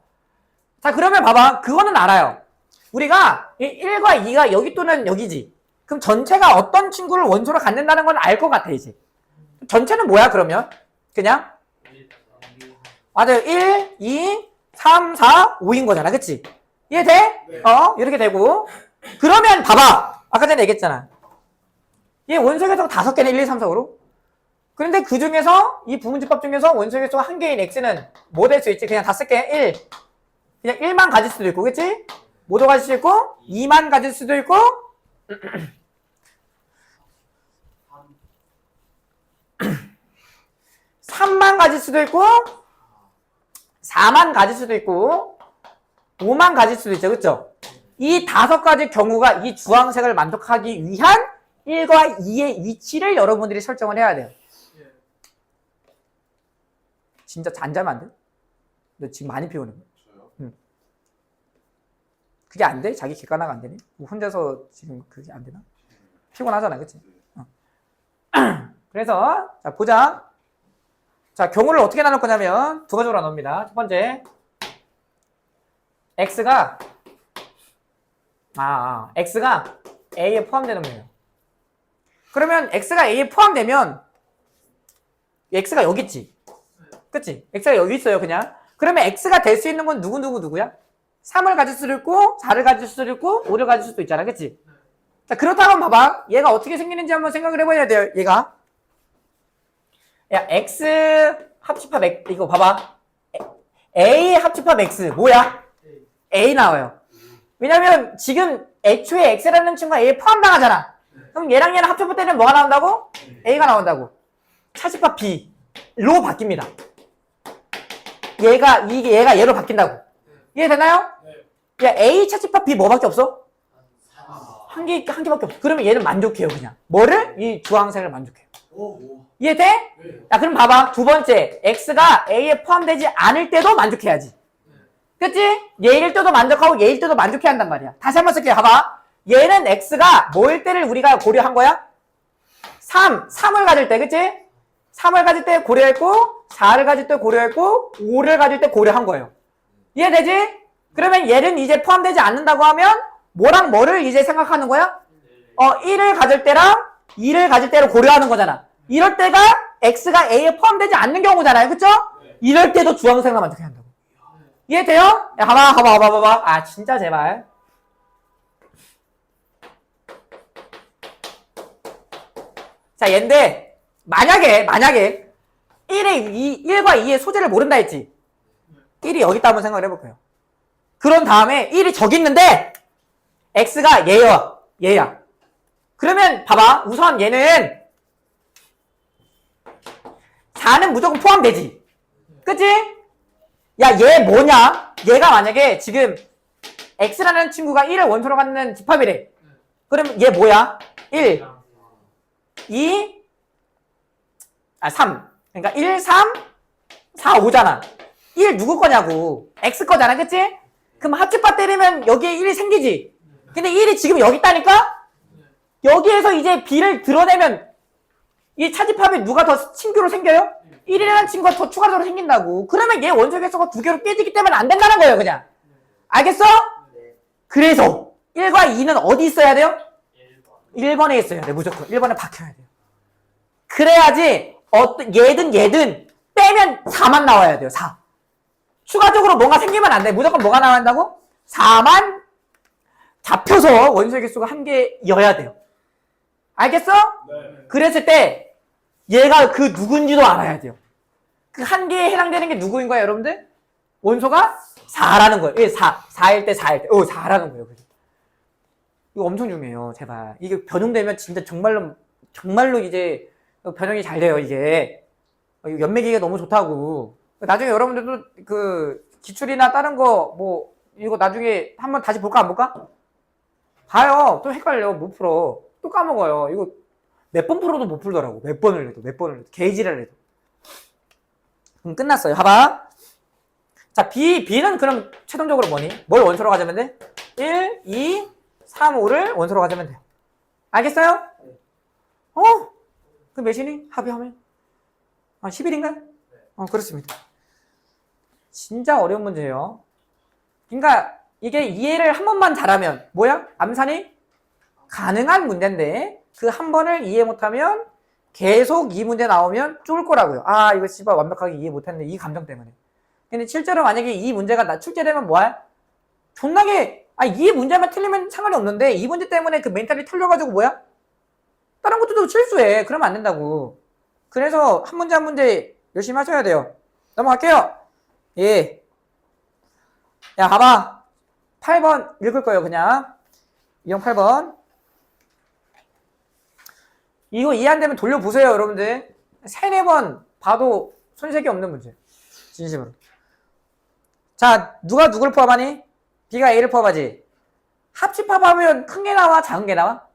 자, 그러면 봐봐. 그거는 알아요. 우리가 이 1과 2가 여기 또는 여기지. 그럼 전체가 어떤 친구를 원소로 갖는다는 건 알 것 같아, 이제. 전체는 뭐야, 그러면? 그냥? 맞아요. 1, 2, 3, 4, 5인 거잖아. 그치? 이해돼? 네. 이렇게 되고. 그러면 봐봐. 아까 전에 얘기했잖아. 얘 원소 개수가 5개네. 1, 2, 3, 4, 5로. 그런데 그 중에서 이 부분집합 중에서 원소 개수가 한 개인 x는 뭐 될 수 있지? 그냥 다 쓸게. 1. 그냥 1만 가질 수도 있고, 그치? 뭐도 가질 수 있고, 2만 가질 수도 있고, 3만 가질 수도 있고, 4만 가질 수도 있고, 5만 가질 수도 있죠. 그쵸? 이 5가지 경우가 이 주황색을 만족하기 위한 1과 2의 위치를 여러분들이 설정을 해야 돼요. 진짜 잔자면 안 돼? 너 지금 많이 피우는 거야. 저요? 그게 안 돼? 자기 객관화가 안 되니? 혼자서 지금 그게 안 되나? 피곤하잖아, 그치? 그래서, 자, 보자. 자, 경우를 어떻게 나눌 거냐면, 2가지로 나눕니다. 첫 번째. X가 A에 포함되는 거예요. 그러면 X가 A에 포함되면, X가 여기 있지? 그치? X가 여기 있어요, 그냥. 그러면 X가 될 수 있는 건 누구야? 3을 가질 수도 있고, 4를 가질 수도 있고, 5를 가질 수도 있잖아, 그치? 자, 그렇다면 봐봐. 얘가 어떻게 생기는지 한번 생각을 해봐야 돼요, 얘가. 야, X 합집합 X, 이거 봐봐. A 합집합 X, 뭐야? A 나와요. 왜냐면 지금 애초에 X라는 친구가 A에 포함당하잖아. 그럼 얘랑 얘랑 합쳐볼 때는 뭐가 나온다고? A가 나온다고. 차집합 B로 바뀝니다. 얘가 얘로 바뀐다고. 이해되나요? 야, A 차집합 B 뭐밖에 없어? 한 개밖에 없어. 그러면 얘는 만족해요, 그냥. 뭐를? 이 주황색을 만족해요. 이해돼? 야, 그럼 봐봐. 2번째. X가 A에 포함되지 않을 때도 만족해야지. 그치? 얘일 때도 만족하고 얘일 때도 만족해야 한단 말이야. 다시 한번 쓸게요. 봐봐. 얘는 X가 뭐일 때를 우리가 고려한 거야? 3을 가질 때, 그치? 3을 가질 때 고려했고, 4를 가질 때 고려했고, 5를 가질 때 고려한 거예요. 이해되지? 그러면 얘는 이제 포함되지 않는다고 하면 뭐랑 뭐를 이제 생각하는 거야? 1을 가질 때랑 2를 가질 때를 고려하는 거잖아. 이럴 때가 X가 A에 포함되지 않는 경우잖아요. 그쵸? 이럴 때도 주황색만 만족해야 한다고. 이해돼요? 야, 봐봐. 아, 진짜 제발. 자, 얘인데, 만약에 1과 2의 소재를 모른다 했지? 1이 여기 있다 한번 생각을 해볼게요. 그런 다음에 1이 저기 있는데, X가 얘야. 그러면 봐봐. 우선 얘는 4는 무조건 포함되지. 그치? 야, 얘 뭐냐? 얘가 만약에 지금 X라는 친구가 1을 원소로 갖는 집합이래. 그럼 얘 뭐야? 1, 2, 3. 그러니까 1, 3, 4, 5잖아. 1 누구 거냐고. X 거잖아. 그치? 그럼 합집합 때리면 여기에 1이 생기지. 근데 1이 지금 여기 있다니까? 여기에서 이제 B를 드러내면 이 차집합에 누가 더 친구로 생겨요? 1이라는 친구가 더 추가적으로 생긴다고. 그러면 얘 원소 개수가 2개로 깨지기 때문에 안 된다는 거예요, 그냥. 알겠어? 그래서 1과 2는 어디 있어야 돼요? 1번에 있어야 돼, 무조건. 1번에 박혀야 돼요. 그래야지 얘든 빼면 4만 나와야 돼요, 4. 추가적으로 뭔가 생기면 안 돼. 무조건 뭐가 나와야 한다고? 4만 잡혀서 원소 개수가 1개여야 돼요. 알겠어? 네. 그랬을 때 얘가 그 누군지도 알아야 돼요. 그 1개에 해당되는 게 누구인 거야, 여러분들? 원소가 4라는 거예요. 4일 때 4라는 거예요. 이거 엄청 중요해요, 제발. 이게 변형되면 진짜 정말로 이제 변형이 잘 돼요, 이게. 연매기가 너무 좋다고. 나중에 여러분들도 그 기출이나 다른 거 이거 나중에 한번 다시 볼까, 안 볼까? 봐요. 또 헷갈려. 못 풀어. 또 까먹어요. 이거 몇 번 풀어도 못 풀더라고. 몇 번을 해도. 개지랄 해도. 그럼 끝났어요. 봐봐. 자, B는 그럼 최종적으로 뭐니? 뭘 원소로 가자면 돼? 1, 2, 3, 5를 원소로 가자면 돼요. 알겠어요? 그 몇이니? 합의하면? 10일인가요? 그렇습니다. 진짜 어려운 문제예요. 그러니까 이게 이해를 한 번만 잘하면 뭐야? 암산이 가능한 문제인데 그 한 번을 이해 못하면 계속 이 문제 나오면 쫄 거라고요. 이거 씨발 완벽하게 이해 못했네. 이 감정 때문에. 근데 실제로 만약에 이 문제가 출제되면 뭐야? 존나게 이 문제만 틀리면 상관이 없는데 이 문제 때문에 그 멘탈이 틀려가지고 뭐야? 다른 것도 실수해. 그러면 안 된다고. 그래서 한 문제 한 문제 열심히 하셔야 돼요. 넘어갈게요. 예. 야, 봐봐. 8번 읽을 거예요, 그냥. 이형 8번. 이거 이해 안 되면 돌려보세요, 여러분들. 3, 4번 봐도 손색이 없는 문제. 진심으로. 자, 누가 누굴 포함하니? B가 A를 포함하지. 합집합하면 큰 게 나와, 작은 게 나와?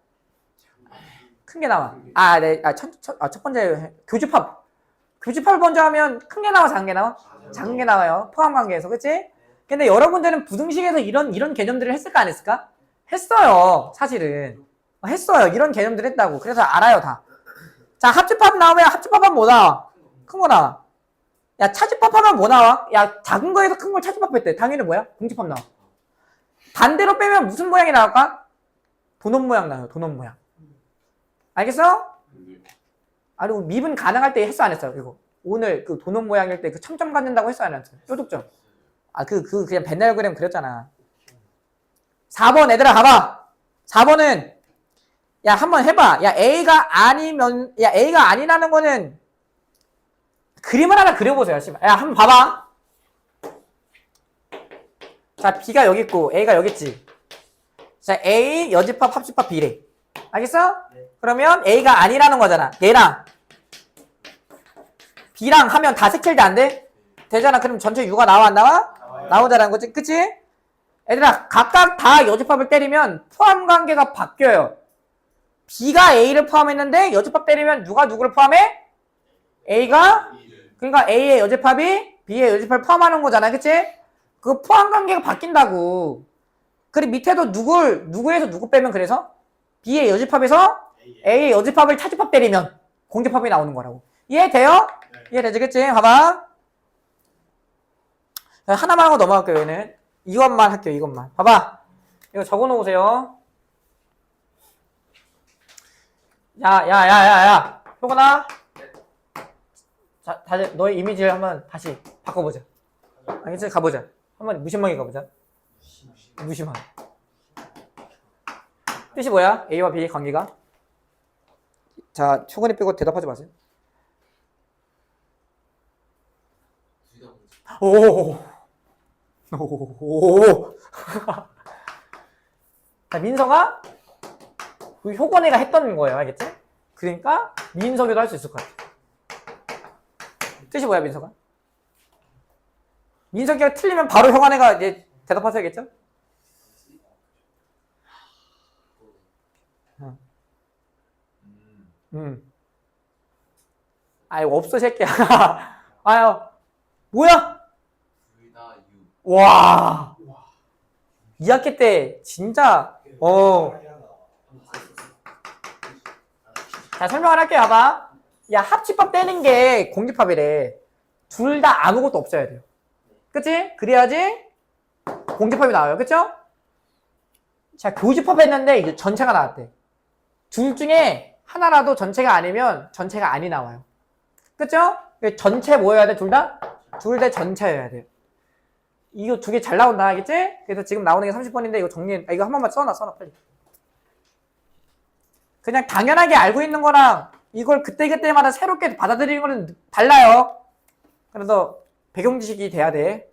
큰 게 나와. 네. 첫 번째 교집합. 교집합을 먼저 하면 큰 게 나와, 작은 게 나와? 작은 게 나와요. 포함 관계에서, 그치? 근데 여러분들은 부등식에서 이런 개념들을 했을까, 안 했을까? 했어요, 사실은. 했어요. 이런 개념들 했다고. 그래서 알아요, 다. 자, 합집합 나오면 합집합하면 뭐 나와? 큰 거 나와. 야, 차집합하면 뭐 나와? 야, 작은 거에서 큰 걸 차집합했대. 당연히 뭐야? 공집합 나와. 반대로 빼면 무슨 모양이 나올까? 도넛 모양 나와요. 도넛 모양. 알겠어? 그리고 미분 가능할 때 했어, 안 했어? 이거. 오늘 그 도넛 모양일 때 그 첨점 갖는다고 했어, 안 했어? 뾰족점. 그냥 벤달그램 그렸잖아. 4번 애들아 가봐. 4번은 야, 한번 해봐. 야, A가 아니라는 거는 그림을 하나 그려보세요. 야, 한번 봐봐. 자, B가 여기 있고 A가 여기 있지. 자, A 여집합 합집합 B래. 알겠어? 네. 그러면 A가 아니라는 거잖아. 얘랑 B랑 하면 다 색칠돼 안 돼? 되잖아. 그럼 전체 U가 나와 안 나와? 나오자라는 거지. 그치? 얘들아, 각각 다 여집합을 때리면 포함 관계가 바뀌어요. B가 A를 포함했는데 여집합 때리면 누가 누구를 포함해? A가? 그러니까 A의 여집합이 B의 여집합을 포함하는 거잖아. 그치? 그 포함 관계가 바뀐다고. 그리고 밑에도 누구에서 누구 빼면 그래서 B의 여집합에서 A의 여집합을 차집합 때리면 공집합이 나오는 거라고. 이해돼요? 이해되지? 그치? 봐봐. 하나만 하고 넘어갈게요, 얘는. 이것만 할게요, 이것만. 봐봐. 이거 적어 놓으세요. 야. 효건아. 자, 다시 너의 이미지를 한번 다시 바꿔보자. 알겠지? 가보자. 한번 무심하게 가보자. 무심하게. 뜻이 뭐야? A와 B의 관계가? 자, 효건이 빼고 대답하지 마세요. 오. 자, 민서가 효건이가 했던 거예요. 알겠지? 그러니까 민석이도 할 수 있을 것 같아. 뜻이 뭐야, 민서가? 민석이가 틀리면 바로 효건이가 이제 대답하셔야겠죠? 아유, 없어, 새끼야. 아유, 뭐야? 와. 2학기 때 진짜 자, 설명을 할게요. 봐봐. 야, 합집합 떼는 게 공집합이래. 둘 다 아무것도 없어야 돼요. 그치? 그래야지 공집합이 나와요. 그쵸? 자, 교집합 했는데 이제 전체가 나왔대. 둘 중에 하나라도 전체가 아니면 전체가 아니 나와요. 그쵸? 전체 뭐여야 돼? 둘 다? 둘 다 전체여야 돼요. 이거 두 개 잘 나온다. 알겠지? 그래서 지금 나오는 게 30번인데 이거 이거 한 번만 써놔 빨리. 그냥 당연하게 알고 있는 거랑 이걸 그때그때마다 새롭게 받아들이는 거는 달라요. 그래서 배경 지식이 돼야 돼.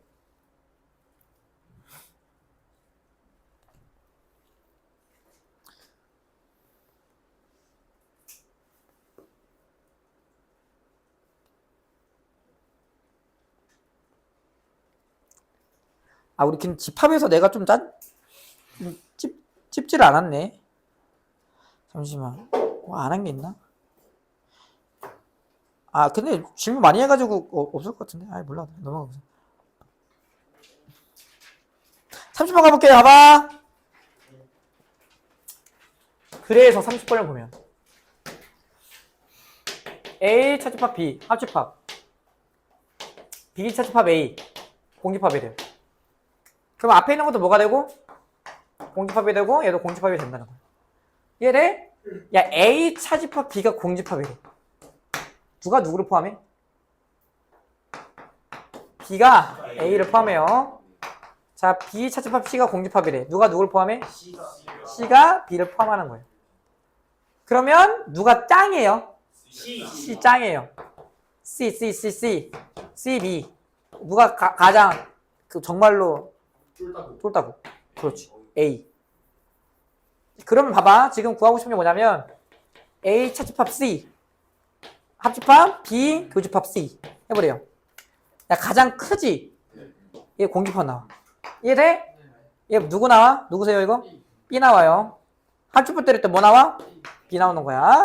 우리 집합에서 내가 좀 찝지를 않았네. 잠시만. 뭐 안 한 게 있나? 아, 근데 질문 많이 해가지고 없을 것 같은데. 아, 몰라. 넘어가보자. 30번 가볼게요. 봐봐. 그래서 30번을 보면 A 차집합 B 합집합, B 차집합 A 공집합이 돼요. 그럼 앞에 있는 것도 뭐가 되고? 공집합이 되고 얘도 공집합이 된다는 거야. 얘를 야 A 차집합 B가 공집합이 돼. 누가 누구를 포함해? B가 A를 포함해요. 자, B 차집합 C가 공집합이래. 누가 누구를 포함해? C가 B를 포함하는 거예요. 그러면 누가 짱이에요? C 짱이에요. C, B. 누가 가장 그 정말로 쫄다고. 그렇지. A. 그러면 봐봐. 지금 구하고 싶은 게 뭐냐면 A 차집합 C 합집합 B 교집합 C 해버려요. 야 가장 크지? 얘 공집합 나와. 이해돼? 얘 누구 나와? 누구세요 이거? B 나와요. 합집합 때릴 때 뭐 나와? B 나오는 거야.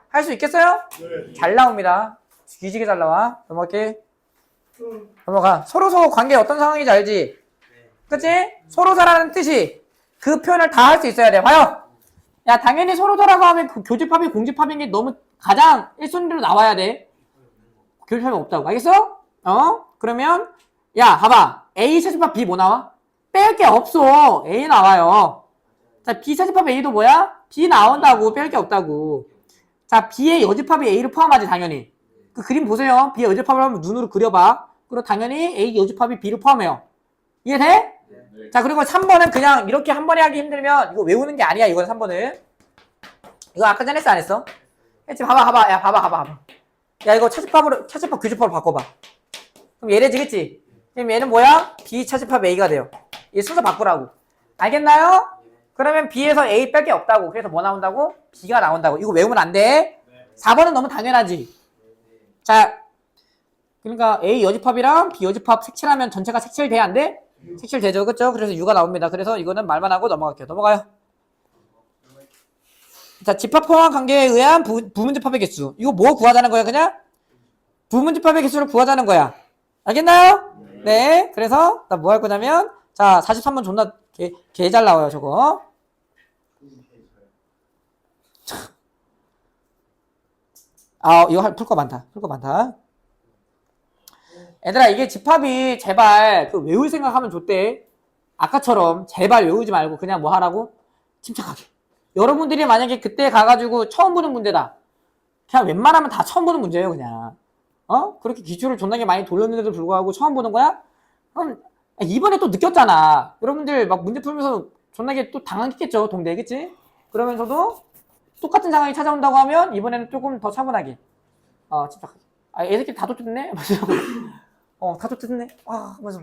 할 수 있겠어요? 네. 잘 나옵니다. 뒤지게 잘 나와. 넘어갈게. 넘어가. 서로 관계 어떤 상황인지 알지? 그치? 서로서라는 뜻이 그 표현을 다 할 수 있어야 돼. 봐요. 야 당연히 서로서라고 하면 그 교집합이 공집합인 게 너무 가장 1순위로 나와야 돼. 교집합이 없다고. 알겠어? 그러면 야 봐봐. A 차집합 B 뭐 나와? 뺄 게 없어. A 나와요. 자 B 차집합 A도 뭐야? B 나온다고. 뺄 게 없다고. 자 B의 여집합이 A를 포함하지 당연히. 그 그림 보세요. B의 여집합을 한번 눈으로 그려봐. 그리고 당연히 A 여집합이 B를 포함해요. 이해돼? 네. 자 그리고 3번은 그냥 이렇게 한 번에 하기 힘들면 이거 외우는 게 아니야. 이거는 3번은. 이거 아까 전에 했어 안 했어? 했지. 봐봐. 야 봐봐. 야 이거 차집합 교집합으로 바꿔봐. 그럼 얘래지겠지? 그럼 얘는 뭐야? B 차집합 A가 돼요. 얘 순서 바꾸라고. 알겠나요? 그러면 B에서 A 뺄 게 없다고. 그래서 뭐 나온다고? B가 나온다고. 이거 외우면 안 돼. 4번은 너무 당연하지. 자, 그러니까 A 여집합이랑 B 여집합 색칠하면 전체가 색칠돼야 안 돼? 색칠되죠. 그쵸? 그래서 U가 나옵니다. 그래서 이거는 말만 하고 넘어갈게요. 넘어가요. 자, 집합 포함 관계에 의한 부문집합의 개수. 이거 뭐 구하자는 거야, 그냥? 부문집합의 개수를 구하자는 거야. 알겠나요? 네. 그래서 나 뭐 할 거냐면 자, 43번 존나 개 잘 나와요, 저거. 아, 이거 풀 거 많다. 얘들아, 이게 집합이 제발 그 외울 생각하면 좋대. 아까처럼 제발 외우지 말고 그냥 뭐 하라고? 침착하게. 여러분들이 만약에 그때 가가지고 처음 보는 문제다. 그냥 웬만하면 다 처음 보는 문제예요, 그냥. 그렇게 기출을 존나게 많이 돌렸는데도 불구하고 처음 보는 거야? 그럼 이번에 또 느꼈잖아. 여러분들 막 문제 풀면서 존나게 또 당황했겠죠, 동대에, 그치? 그러면서도 똑같은 상황이 찾아온다고 하면 이번에는 조금 더 차분하게. 침착하게. 아, 애들끼리 다 쫓겼네? 다 쫓겼네? 맞아.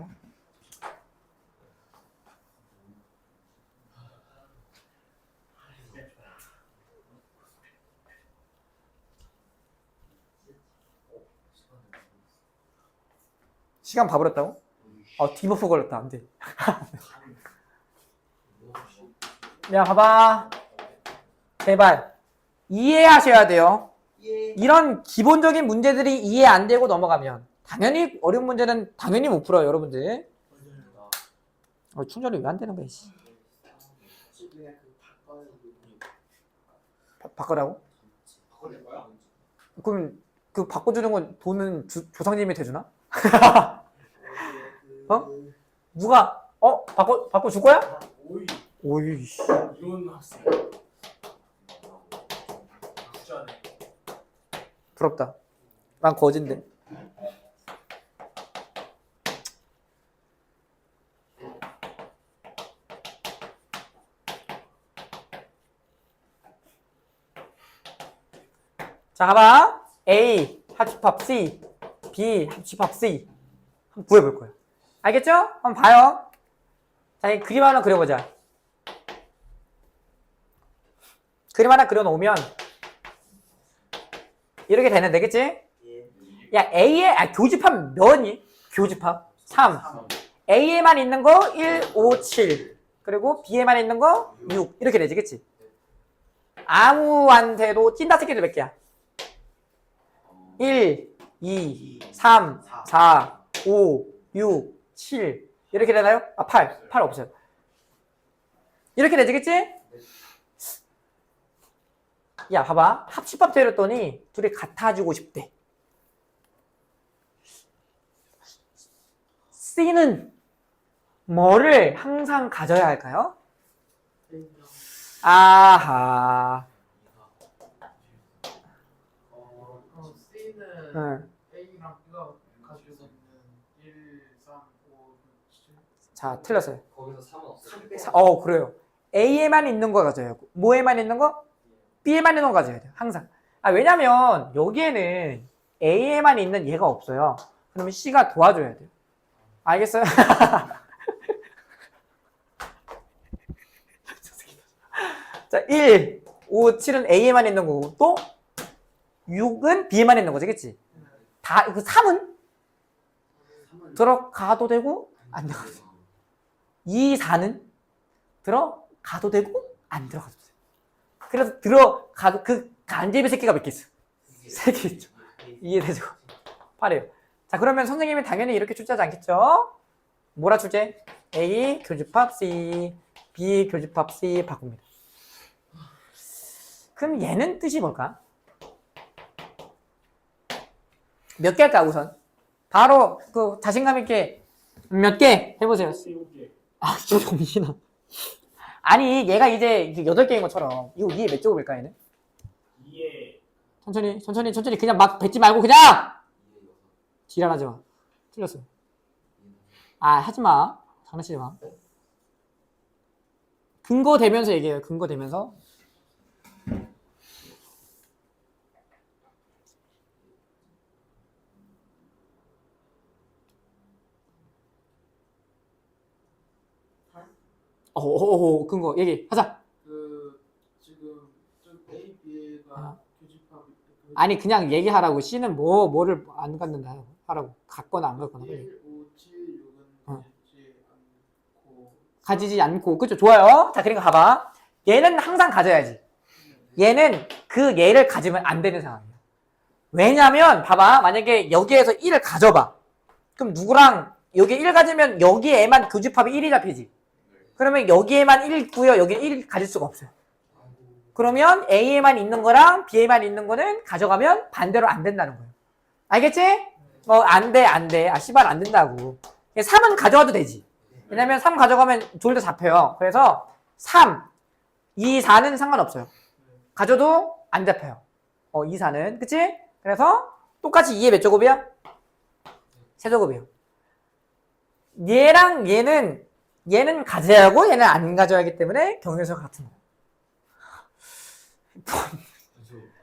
시간 봐버렸다고? 디버프 걸렸다. 안 돼. 야, 봐봐. 제발. 이해하셔야 돼요. 이런 기본적인 문제들이 이해 안 되고 넘어가면 당연히 어려운 문제는 당연히 못 풀어요, 여러분들. 충전이 왜 안 되는 거야, 씨. 바꾸라고? 바꿔낼 거야? 그럼 그 바꿔주는 건 돈은 조상님이 대주나? 누가 바꿔줄 거야? 오이 씨. 이런 학생. 부자네. 부럽다. 난 거진데. 자, 봐봐. A 합집합 C, B 합집합 C. 한번 구해볼 거야. 알겠죠? 한번 봐요. 자, 이 그림 하나 그려보자. 그림 하나 그려놓으면 이렇게 되는데, 그치? 야, A에, 교집합 몇이? 교집합 3. A에만 있는 거 1, 5, 7. 그리고 B에만 있는 거 6 이렇게 되지, 그치? 아무한테도 찐다 새끼들 몇 개야? 1, 2, 3, 4, 5, 6, 7 이렇게 되나요? 아, 8 없어요. 이렇게 되지, 그치? 야, 봐봐. 합집합 때렸더니 둘이 같아지고 싶대. C는 뭐를 항상 가져야 할까요? 아하. C는 응. A랑 B가 가지고 있는 1, 3, 5, 6, 7. 자, 틀렸어요. 거기서 3은 없어요. 그래요. A에만 있는 거 가져야 하고, 뭐에만 있는 거? B에만 있는 거 가져야 돼요. 항상. 아, 왜냐면 여기에는 A에만 있는 얘가 없어요. 그러면 C가 도와줘야 돼요. 알겠어요? 자, 1, 5, 7은 A에만 있는 거고, 또 6은 B에만 있는 거지, 그치? 다, 그 3은 들어가도 되고, 안 들어가도 되고. 2, 4는 들어가도 되고, 안 들어가도 돼요. 그래서 들어가도, 그 간제비 새끼가 몇 개 있어? 3개 있죠. 이해되죠? 8이에요. 자, 그러면 선생님이 당연히 이렇게 출제하지 않겠죠? 뭐라 출제? A 교집합 C, B 교집합 C 바꿉니다. 그럼 얘는 뜻이 뭘까? 몇 개 할까, 우선? 바로 그 자신감 있게 몇 개 해보세요. 7개. 아, 저 정신아. 아니, 얘가 이제 8개인 것처럼 이거 위에 몇 제곱일까, 얘는? 2에 천천히 그냥 막 뱉지 말고 그냥! 지랄하지 마. 틀렸어. 아, 하지 마. 장난치지 마. 근거 대면서 얘기해요. 근거 대면서. 근거 얘기하자. 그 지금 좀 A, B가 교집합이 아니, 그냥 얘기하라고. C는 뭐를 안 갖는다 하라고. 갖거나 안 갖거나. 1, 5, 7, 6은 어. 가지지 않고 가지지 않고. 그쵸? 좋아요. 자, 그러니까 봐봐. 얘는 항상 가져야지. 얘는 그 얘를 가지면 안 되는 상황이야. 왜냐면 봐봐. 만약에 여기에서 1을 가져봐. 그럼 누구랑 여기 1 가지면 여기에만 교집합이 1이 잡히지. 그러면 여기에만 1 있고요. 여기에 1 가질 수가 없어요. 그러면 A에만 있는 거랑 B에만 있는 거는 가져가면 반대로 안 된다는 거예요. 알겠지? 안 돼. 아, 씨발 안 된다고. 3은 가져와도 되지. 왜냐면 3 가져가면 둘 다 잡혀요. 그래서 3, 2, 4는 상관없어요. 가져도 안 잡혀요. 2, 4는. 그치? 그래서 똑같이 2의 몇 제곱이야? 세제곱이에요. 얘랑 얘는 가져야 하고 얘는 안 가져야 하기 때문에 경우에서 같은 거.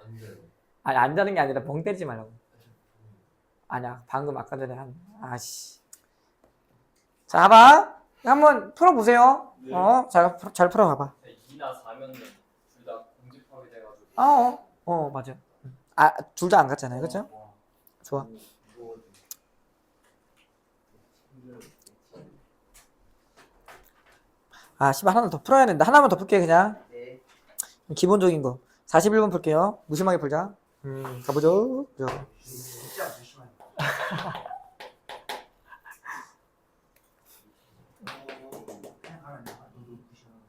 안 돼요. 아니, 안 자는 게 아니라 멍 때리지 말라고. 아니야, 방금 아까 전에 아씨. 자, 봐봐. 한번 풀어보세요. 네. 잘 풀어봐봐. 2나 4면은 둘 다 공집합이 돼가지고. 맞아. 아, 둘 다 안 갔잖아요, 그쵸? 좋아. 아, 씨발, 하나 더 풀어야 된다. 하나만 더 풀게, 그냥. 네. 기본적인 거. 41번 풀게요. 무심하게 풀자. 가보죠. 진짜 무심한 거. 그냥 가면 돼. 너도 무심한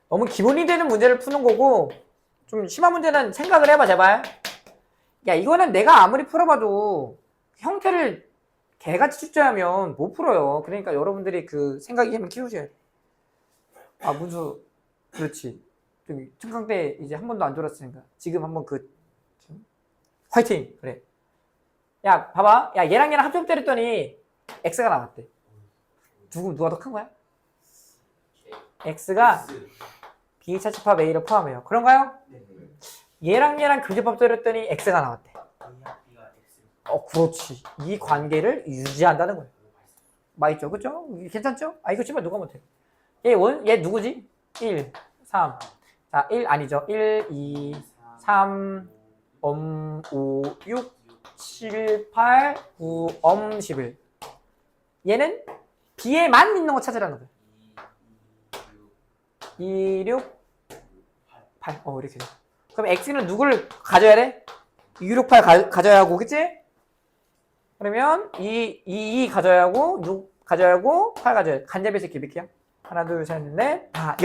너무 기본이 되는 문제를 푸는 거고, 좀 심한 문제는 생각을 해봐, 제발. 야, 이거는 내가 아무리 풀어봐도 형태를 개같이 출제하면 못 풀어요. 그러니까 여러분들이 그 생각이 한번 키우셔야 돼. 아, 문수, 그렇지. 좀 청강 때 이제 한 번도 안 졸았으니까 지금 한번 화이팅! 그래. 야, 봐봐. 야, 얘랑 합점 때렸더니 X가 나왔대. 누가 더 큰 거야? X가 B차집합 A를 포함해요. 그런가요? 네. 얘랑 교집합 때렸더니 X가 나왔대. A와 B가 X. 그렇지. 이 관계를 유지한다는 거예요. 맛있죠? 그죠? 괜찮죠? 아, 이거 정말 누가 못해? 얘 누구지? 1, 3. 자, 1 아니죠? 1, 2, 3, 5, 6, 7, 8, 9, 11. 얘는 B에만 있는 거 찾으라는 거예요. 2, 6, 8. 이렇게 돼. 그럼 X는 누구를 가져야 돼? 2, 6, 8 가져야 하고, 그치? 그러면 2 가져야 하고, 6 가져야 하고, 8 가져야 돼. 간접에서 이렇게 몇 개야? 하나, 둘, 셋, 넷, 다,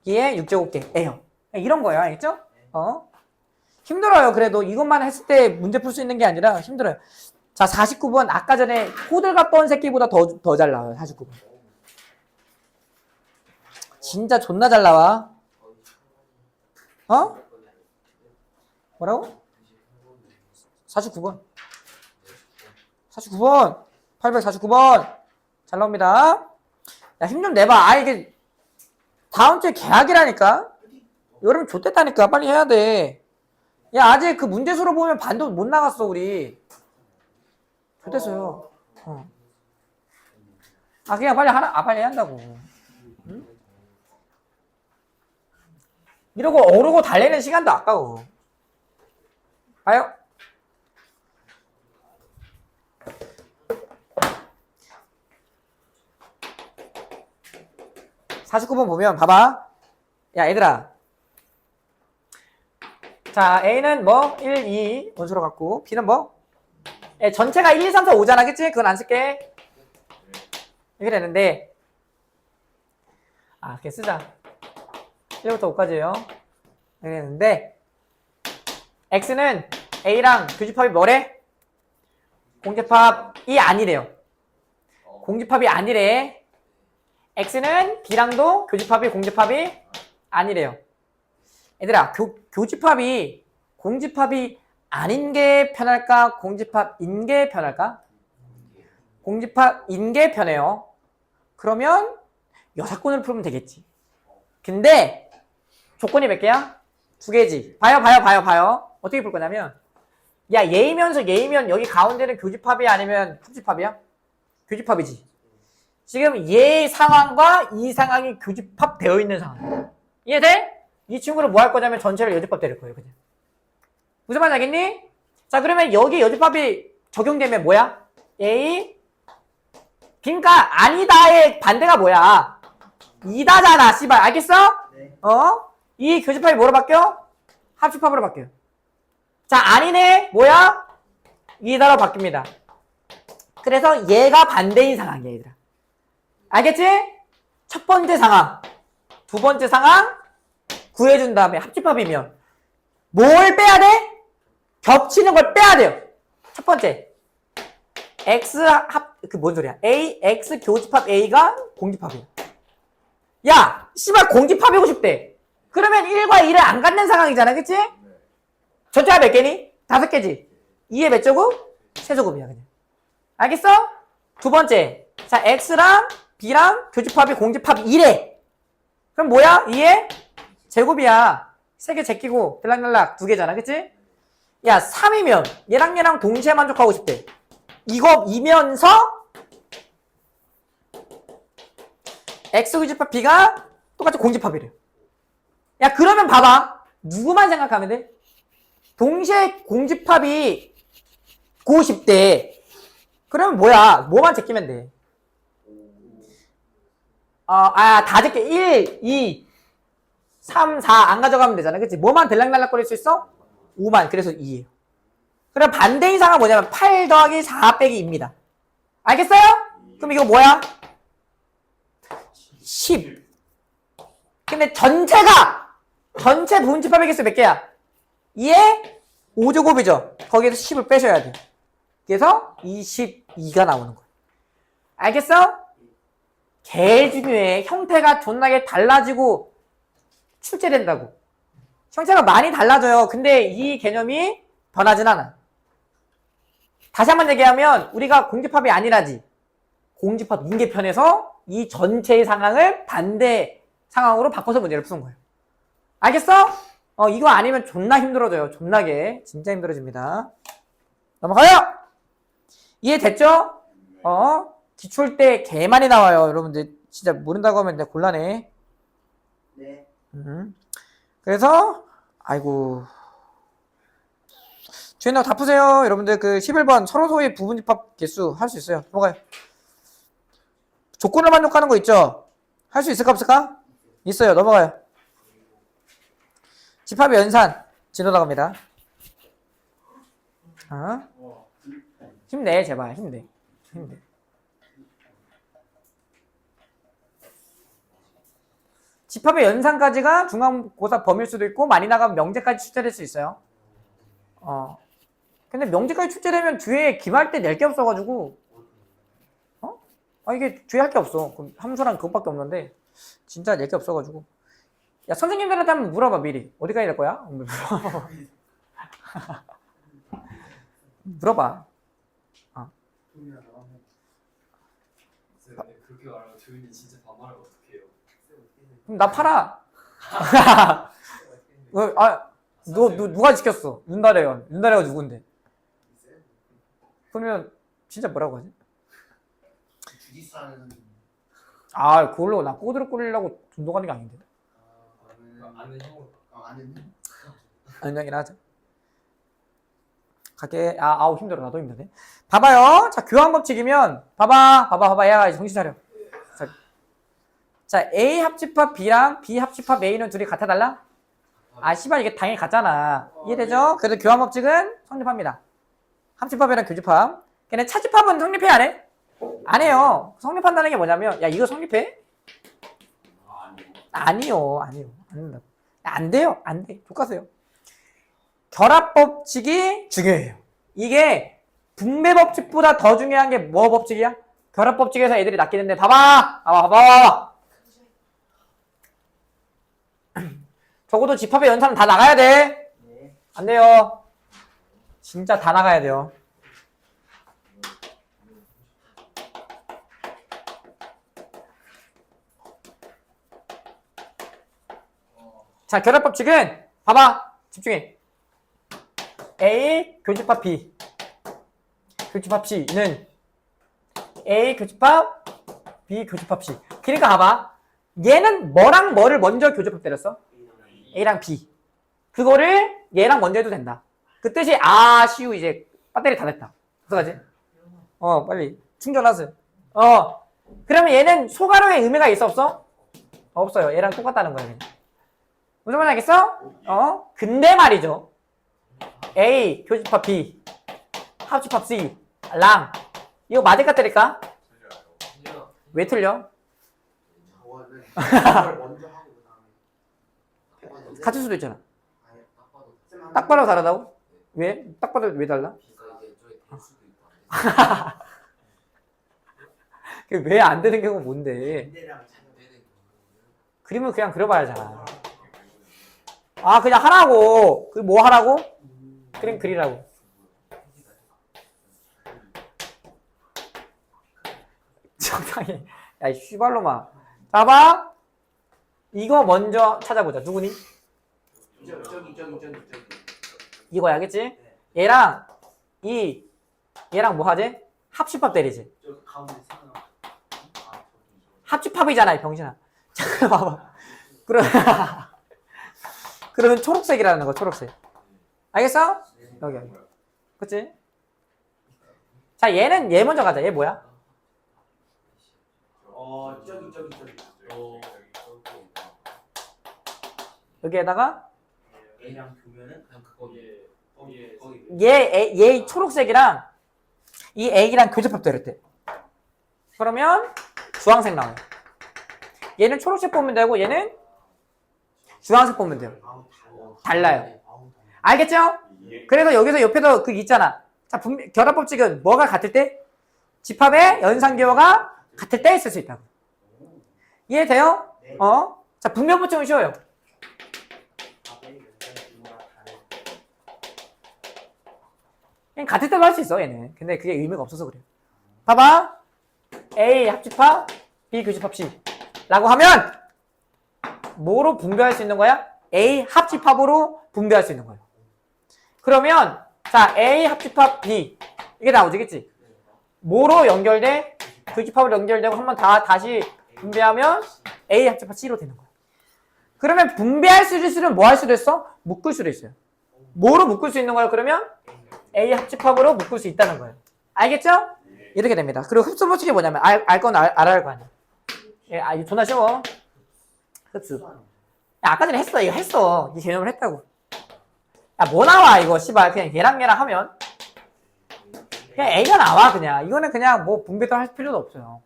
얘 6제곱개, A요. 이런 거예요. 알겠죠? 힘들어요. 그래도 이것만 했을 때 문제 풀 수 있는 게 아니라 힘들어요. 자, 49번. 아까 전에 호들갑 떤 새끼보다 더 잘 나와요. 49번. 진짜 존나 잘 나와. 뭐라고? 49번. 49번. 849번. 잘 나옵니다. 야, 힘 좀 내봐. 이게 다음 주에 개학이라니까? 여름 좆됐다니까. 빨리 해야 돼. 야, 아직 그 문제수로 보면 반도 못 나갔어, 우리. 좆됐어요. 그냥 빨리 빨리 해야 한다고. 응? 이러고 어르고 달래는 시간도 아까워. 봐요. (49번) 보면 봐봐. 야, 얘들아. 자, A는 뭐 1, 2 원수로 갖고 B는 뭐? 전체가 1, 2, 3, 4, 5잖아. 그치? 그건 안 쓸게. 이렇게 되는데 그냥 쓰자. 1부터 5까지예요. 이렇게 되는데 X는 A랑 교집합이 뭐래? 공집합이 아니래요. 공집합이 아니래. X는 B랑도 교집합이 공집합이 아니래요. 얘들아, 교집합이 공집합이 아닌 게 편할까? 공집합인 게 편할까? 공집합인 게 편해요. 그러면 여사건을 풀면 되겠지. 근데 조건이 몇 개야? 2개지. 봐요. 어떻게 풀 거냐면 야, 얘이면서 얘이면 여기 가운데는 교집합이 아니면 합집합이야? 교집합이지. 지금 얘 상황과 이 상황이 교집합 되어 있는 상황. 이해돼? 이 친구를 뭐 할 거냐면 전체를 여집합 될 거예요. 그냥. 무슨 말인지 알겠니? 자, 그러면 여기 여집합이 적용되면 뭐야? A 그러니까 아니다의 반대가 뭐야? 이다잖아, 씨발. 알겠어? 네. 이 교집합이 뭐로 바뀌어? 합집합으로 바뀌어요. 자, 아니네. 뭐야? 이다로 바뀝니다. 그래서 얘가 반대인 상황이야, 얘들아. 알겠지? 첫 번째 상황, 두 번째 상황 구해준 다음에 합집합이면 뭘 빼야 돼? 겹치는 걸 빼야 돼요. 첫 번째, X 뭔 소리야? X 교집합 A가 공집합이야. 야, 씨발 공집합이고 싶대. 그러면 1과 1을 안 갖는 상황이잖아, 그치? 전체가 몇 개니? 5개지. 2의 몇 제곱? 세제곱이야, 그냥. 알겠어? 두 번째, 자, X랑 B랑 교집합이 공집합 1에. 그럼 뭐야? 2의 제곱이야. 3개 제끼고 들락날락 2개잖아, 그치? 야, 3이면 얘랑 동시에 만족하고 싶대. 이거이면서 X 교집합 B가 똑같이 공집합이래. 야, 그러면 봐봐. 누구만 생각하면 돼? 동시에 공집합이 고 싶대. 그러면 뭐야? 뭐만 제끼면 돼? 다 제껴. 1, 2, 3, 4 안 가져가면 되잖아. 그치? 뭐만 들락날락거릴 수 있어? 5만. 그래서 2예요. 그럼 반대 이상은 뭐냐면 8 더하기 4 빼기 2입니다. 알겠어요? 그럼 이거 뭐야? 10. 근데 전체 부분집합의 개수 몇 개야? 2에 5제곱이죠. 거기에서 10을 빼셔야 돼. 그래서 22가 나오는 거야. 알겠어? 개 중요해. 형태가 존나게 달라지고 출제된다고. 형태가 많이 달라져요. 근데 이 개념이 변하진 않아. 다시 한번 얘기하면 우리가 공집합이 아니라지. 공집합인 게 편해서 이 전체의 상황을 반대 상황으로 바꿔서 문제를 푸는 거예요. 알겠어? 이거 아니면 존나 힘들어져요. 존나게. 진짜 힘들어집니다. 넘어가요! 이해됐죠? 기출 때 개 많이 나와요. 여러분들 진짜 모른다고 하면 내가 곤란해. 네. 그래서 아이고 주인님 다 푸세요. 여러분들 그 11번 서로소의 부분집합 개수 할 수 있어요. 넘어가요. 조건을 만족하는 거 있죠? 할 수 있을까 없을까? 있어요. 넘어가요. 집합의 연산 진호 나갑니다. 힘내 제발 힘내. 집합의 연산까지가 중간고사 범위일 수도 있고 많이 나가면 명제까지 출제될 수 있어요. 근데 명제까지 출제되면 뒤에 기말 때 낼 게 없어가지고 이게 뒤에 할 게 없어. 그럼 함수랑 그것밖에 없는데 진짜 낼 게 없어가지고 야 선생님들한테 한번 물어봐 미리 어디까지 낼 거야? 물어봐. 근데 그렇게 말하면 조윤이 진짜 반말하면 어떡해요? 그럼 나 팔아. 누가 지켰어? 윤다래가 누군데? 그러면 진짜 뭐라고 하지? 주짓수하는. 그걸로 나 꼬드려 꼴리려고 운동하는 게 아닌데. 아는 형으로. 아는. 안녕이나 하자. 갈게. 아우 힘들어. 나도 힘드네. 봐봐요. 자 교환 법칙이면 봐봐. 야 정신 차려. 자 A 합집합 B랑 B 합집합 A는 둘이 같아 달라? 씨발 이게 당연히 같잖아. 이해되죠? 그래도 교환 법칙은 성립합니다. 합집합이랑 교집합. 걔네 차집합은 성립해 안 해? 안 해요. 성립한다는 게 뭐냐면 야 이거 성립해? 아니요. 안 된다고. 안 돼요. 안 돼. 족가세요. 결합 법칙이 중요해요. 이게 분배 법칙보다 더 중요한 게 뭐 법칙이야? 결합 법칙에서 애들이 낚이는데 봐봐. 적어도 집합의 연산은 다 나가야 돼. 안 돼요. 진짜 다 나가야 돼요. 자, 결합 법칙은 봐봐. 집중해. A 교집합 B 교집합 C는 A 교집합 B 교집합 C. 그러니까 봐봐. 얘는 뭐랑 뭐를 먼저 교집합 때렸어? A랑 B. 그거를 얘랑 먼저 해도 된다. 그 뜻이 시우 이제 배터리 다 됐다. 어떡하지? 빨리 충전하세요. 그러면 얘는 소괄호의 의미가 있어 없어? 없어요. 얘랑 똑같다는 거야. 무슨 말인지 알겠어? 근데 말이죠. A 교집합 B 합집합 C 랑 이거 맞을까 때릴까? 왜 틀려? 자원을 먼저 하고 그다음에 같을 수도 있잖아. 아니, 딱 봐도 다르다고? 왜? 딱 봐도 왜 달라? 왜 안 되는 경우가 뭔데? 반대랑 찾아내는 그림을 그냥 그려봐야잖아. 그냥 하라고. 그 뭐 하라고? 그림 그리라고. 적당히. 야, 이 씨발로마. 봐봐. 이거 먼저 찾아보자. 누구니? 저기. 이거야, 알겠지? 얘랑 얘랑 뭐 하지? 합집합 때리지. 저 가운데 사는 합집합이잖아, 이 병신아. 자, 봐봐. 그러면 초록색이라는 거, 초록색. 알겠어? 여기. 그치? 자, 얘 먼저 가자. 얘 뭐야? 저기. 여기에다가 A랑 교면은 그냥 거기 얘 초록색이랑 이 A랑 교집합 때렸대. 그러면 주황색 나와요. 얘는 초록색 보면 되고 얘는 주황색 보면 돼요. 달라요. 알겠죠? 그래서 여기서 옆에도 그 있잖아. 자, 결합 법칙은 뭐가 같을 때? 집합의 연산기호가 같을 때 쓸 수 있다고. 이해돼요? 네. 자, 분명 법칙은 쉬워요. 그냥 같을 때도 할 수 있어, 얘는. 근데 그게 의미가 없어서 그래요. 봐봐. A 합집합, B 교집합 C. 라고 하면 뭐로 분배할 수 있는 거야? A 합집합으로 분배할 수 있는 거예요. 그러면 자 A 합집합 B 이게 나오지, 그치? 뭐로 연결돼? 교집합으로 연결되고 한번 다시 분배하면 A 합집합 C로 되는 거야. 그러면 분배할 수도 있으면 뭐 할 수도 있어? 묶을 수도 있어요. 뭐로 묶을 수 있는 거예요? 그러면 A 합집합으로 묶을 수 있다는 거예요. 알겠죠? 이렇게 됩니다. 그리고 흡수 법칙이 뭐냐면 알 건 알아야 할 거 아니야. 예, 이거 존나 쉬워. 흡수. 야, 아까 전에 했어. 이거 했어. 이 개념을 했다고. 야, 뭐 나와 이거 씨발. 그냥 얘랑 하면 그냥 A가 나와. 그냥 이거는 그냥 뭐 분배도 할 필요도 없어요.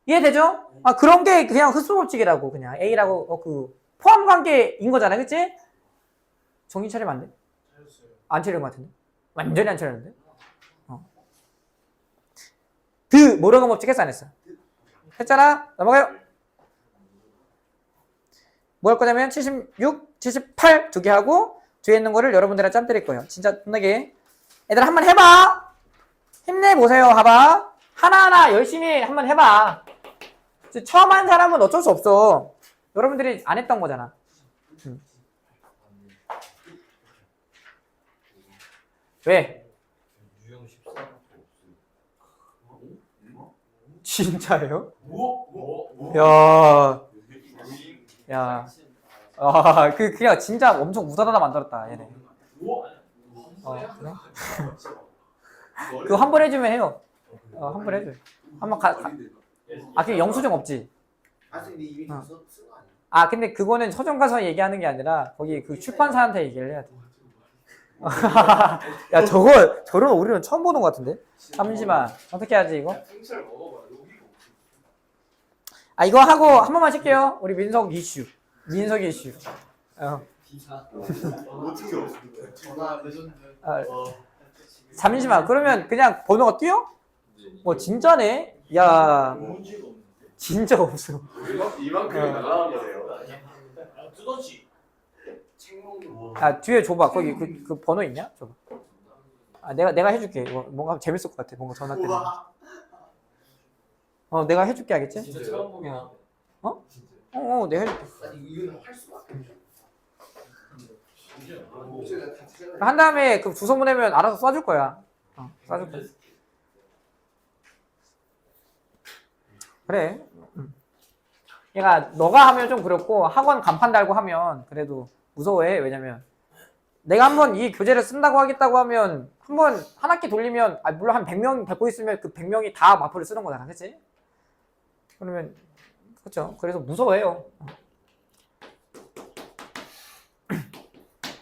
이해되죠? 아, 그런 게 그냥 흡수 법칙이라고. 그냥 A라고 그 포함 관계인 거잖아. 그치? 정신 차리면 안 돼? 안 차리는 것 같은데? 완전히 안 차리는데? 모르는 법칙 했어 안 했어? 했잖아? 넘어가요. 뭐 할 거냐면 76, 78 두 개 하고 뒤에 있는 거를 여러분들한테 짬 때릴 거예요. 진짜 존나게. 얘들아 한번 해봐. 힘내보세요. 봐봐. 하나하나 열심히 한번 해봐. 처음 한 사람은 어쩔 수 없어. 여러분들이 안 했던 거잖아. 왜? 유형 14. 진짜예요? 뭐? 야. 그냥 진짜 엄청 우다다다 만들었다, 얘네. 그래? 그거 한 번 해주면 해요. 한 번 해줘요. 한번 그 영수증 없지? 근데 이미 어. 쓴거 아니야? 근데 그거는 서점 가서 얘기하는 게 아니라 거기 그 출판사한테 얘기를 해야 돼. 야, 저런 오류는 처음 보는 것 같은데? 잠시만. 어떻게 하지, 이거? 이거 하고 한 번만 쉴게요. 우리 민석 이슈. 전화 레전드. 잠시만. 그러면 그냥 번호가 뛰어? 진짜네? 야, 진짜 없어. 이만큼이 날아간 거네요. 두더지. 책 먹는 거. 뒤에 줘봐. 거기 그 번호 있냐? 줘봐. 내가 해줄게. 이거 뭔가 재밌을 것 같아. 뭔가 전화 때문에. 내가 해줄게. 알겠지? 진짜 처음 보긴 하는데. 내가 해줄게. 이거는 할 수밖에 없어. 한 다음에 그 주소 보내면 알아서 쏴줄 거야. 쏴줄 거야. 그래. 얘가 너가 하면 좀 그렇고 학원 간판 달고 하면 그래도 무서워해. 왜냐면 내가 한번 이 교재를 쓴다고 하겠다고 하면 한번 한 학기 돌리면 물론 한 100명 뵙고 있으면 그 100명이 다 마포를 쓰는 거잖아. 그치? 그러면 그렇죠. 그래서 무서워해요.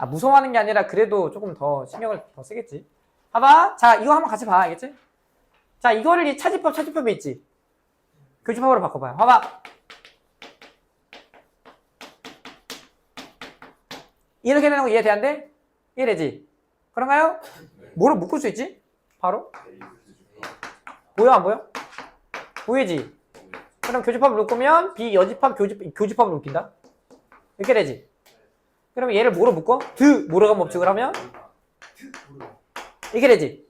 무서워하는 게 아니라 그래도 조금 더 신경을 더 쓰겠지. 봐봐. 자, 이거 한번 같이 봐. 알겠지? 자, 이거를 이 차집법에 있지. 교집합으로 바꿔봐요. 봐봐. 이렇게 되는 거 이해돼 안 돼? 이해되지? 그런가요? 뭐로 묶을 수 있지? 바로? 보여 안 보여? 보이지? 그럼 교집합을 묶으면 비여집합 교집합을 묶인다. 이렇게 되지? 그럼 얘를 뭐로 묶어? 모르간 법칙을 하면 이렇게 되지?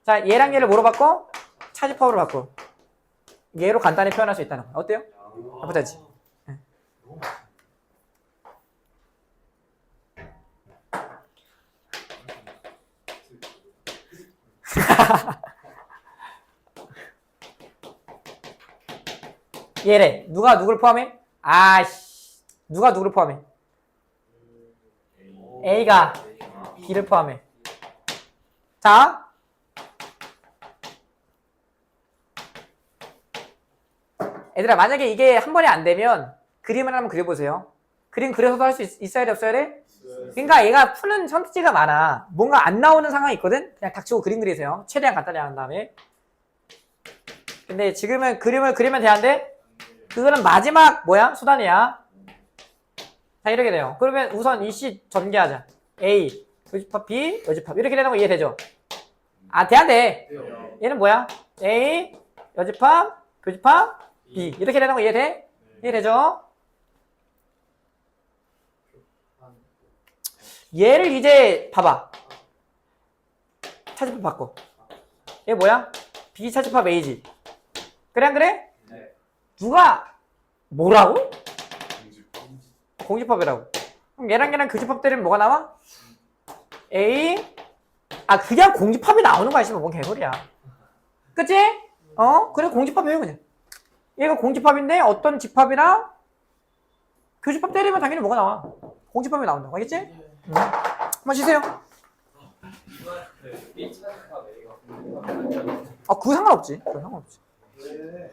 자, 얘랑 얘를 뭐로 바꿔? 차집합으로 바꿔. 얘로 간단히 표현할 수 있다는 거야. 어때요? 나쁘지? 얘래. 누가 누구를 포함해? 누가 누구를 포함해? A가 B를 포함해. 자, 얘들아, 만약에 이게 한 번에 안 되면 그림을 한번 그려보세요. 그림 그려서도 할 수 있어야 돼, 없어야 돼? 그러니까 얘가 푸는 선택지가 많아. 뭔가 안 나오는 상황이 있거든? 그냥 닥치고 그림 그리세요. 최대한 간단히 한 다음에. 근데 지금은 그림을 그리면 되는데 그거는 마지막 수단이야. 자, 이렇게 돼요. 그러면 우선 이씨 전개하자. A, 교집합 B, 여집합. 이렇게 되는 거 이해되죠? 돼, 안 돼. 얘는 뭐야? A, 여집합, 교집합, B. 이렇게 되는 거 이해돼? 이해되죠? 얘를 이제 봐봐. 차집합 바꿔. 얘 뭐야? B 차집합 A지. 그래 안 그래? 네. 누가 뭐라고? 공집합이라고. 그럼 얘랑 교집합 때리면 뭐가 나와? A. 그냥 공집합이 나오는 거야. 씨발 뭔 개소리야. 그치? 그래 공집합이에요 그냥. 얘가 공집합인데 어떤 집합이랑 교집합 때리면 당연히 뭐가 나와? 공집합이 나온다고 알겠지? 한번 쉬세요. 이거 그 1차 집합 A가 공집합이 그거 상관없지. 그거 상관없지. 네.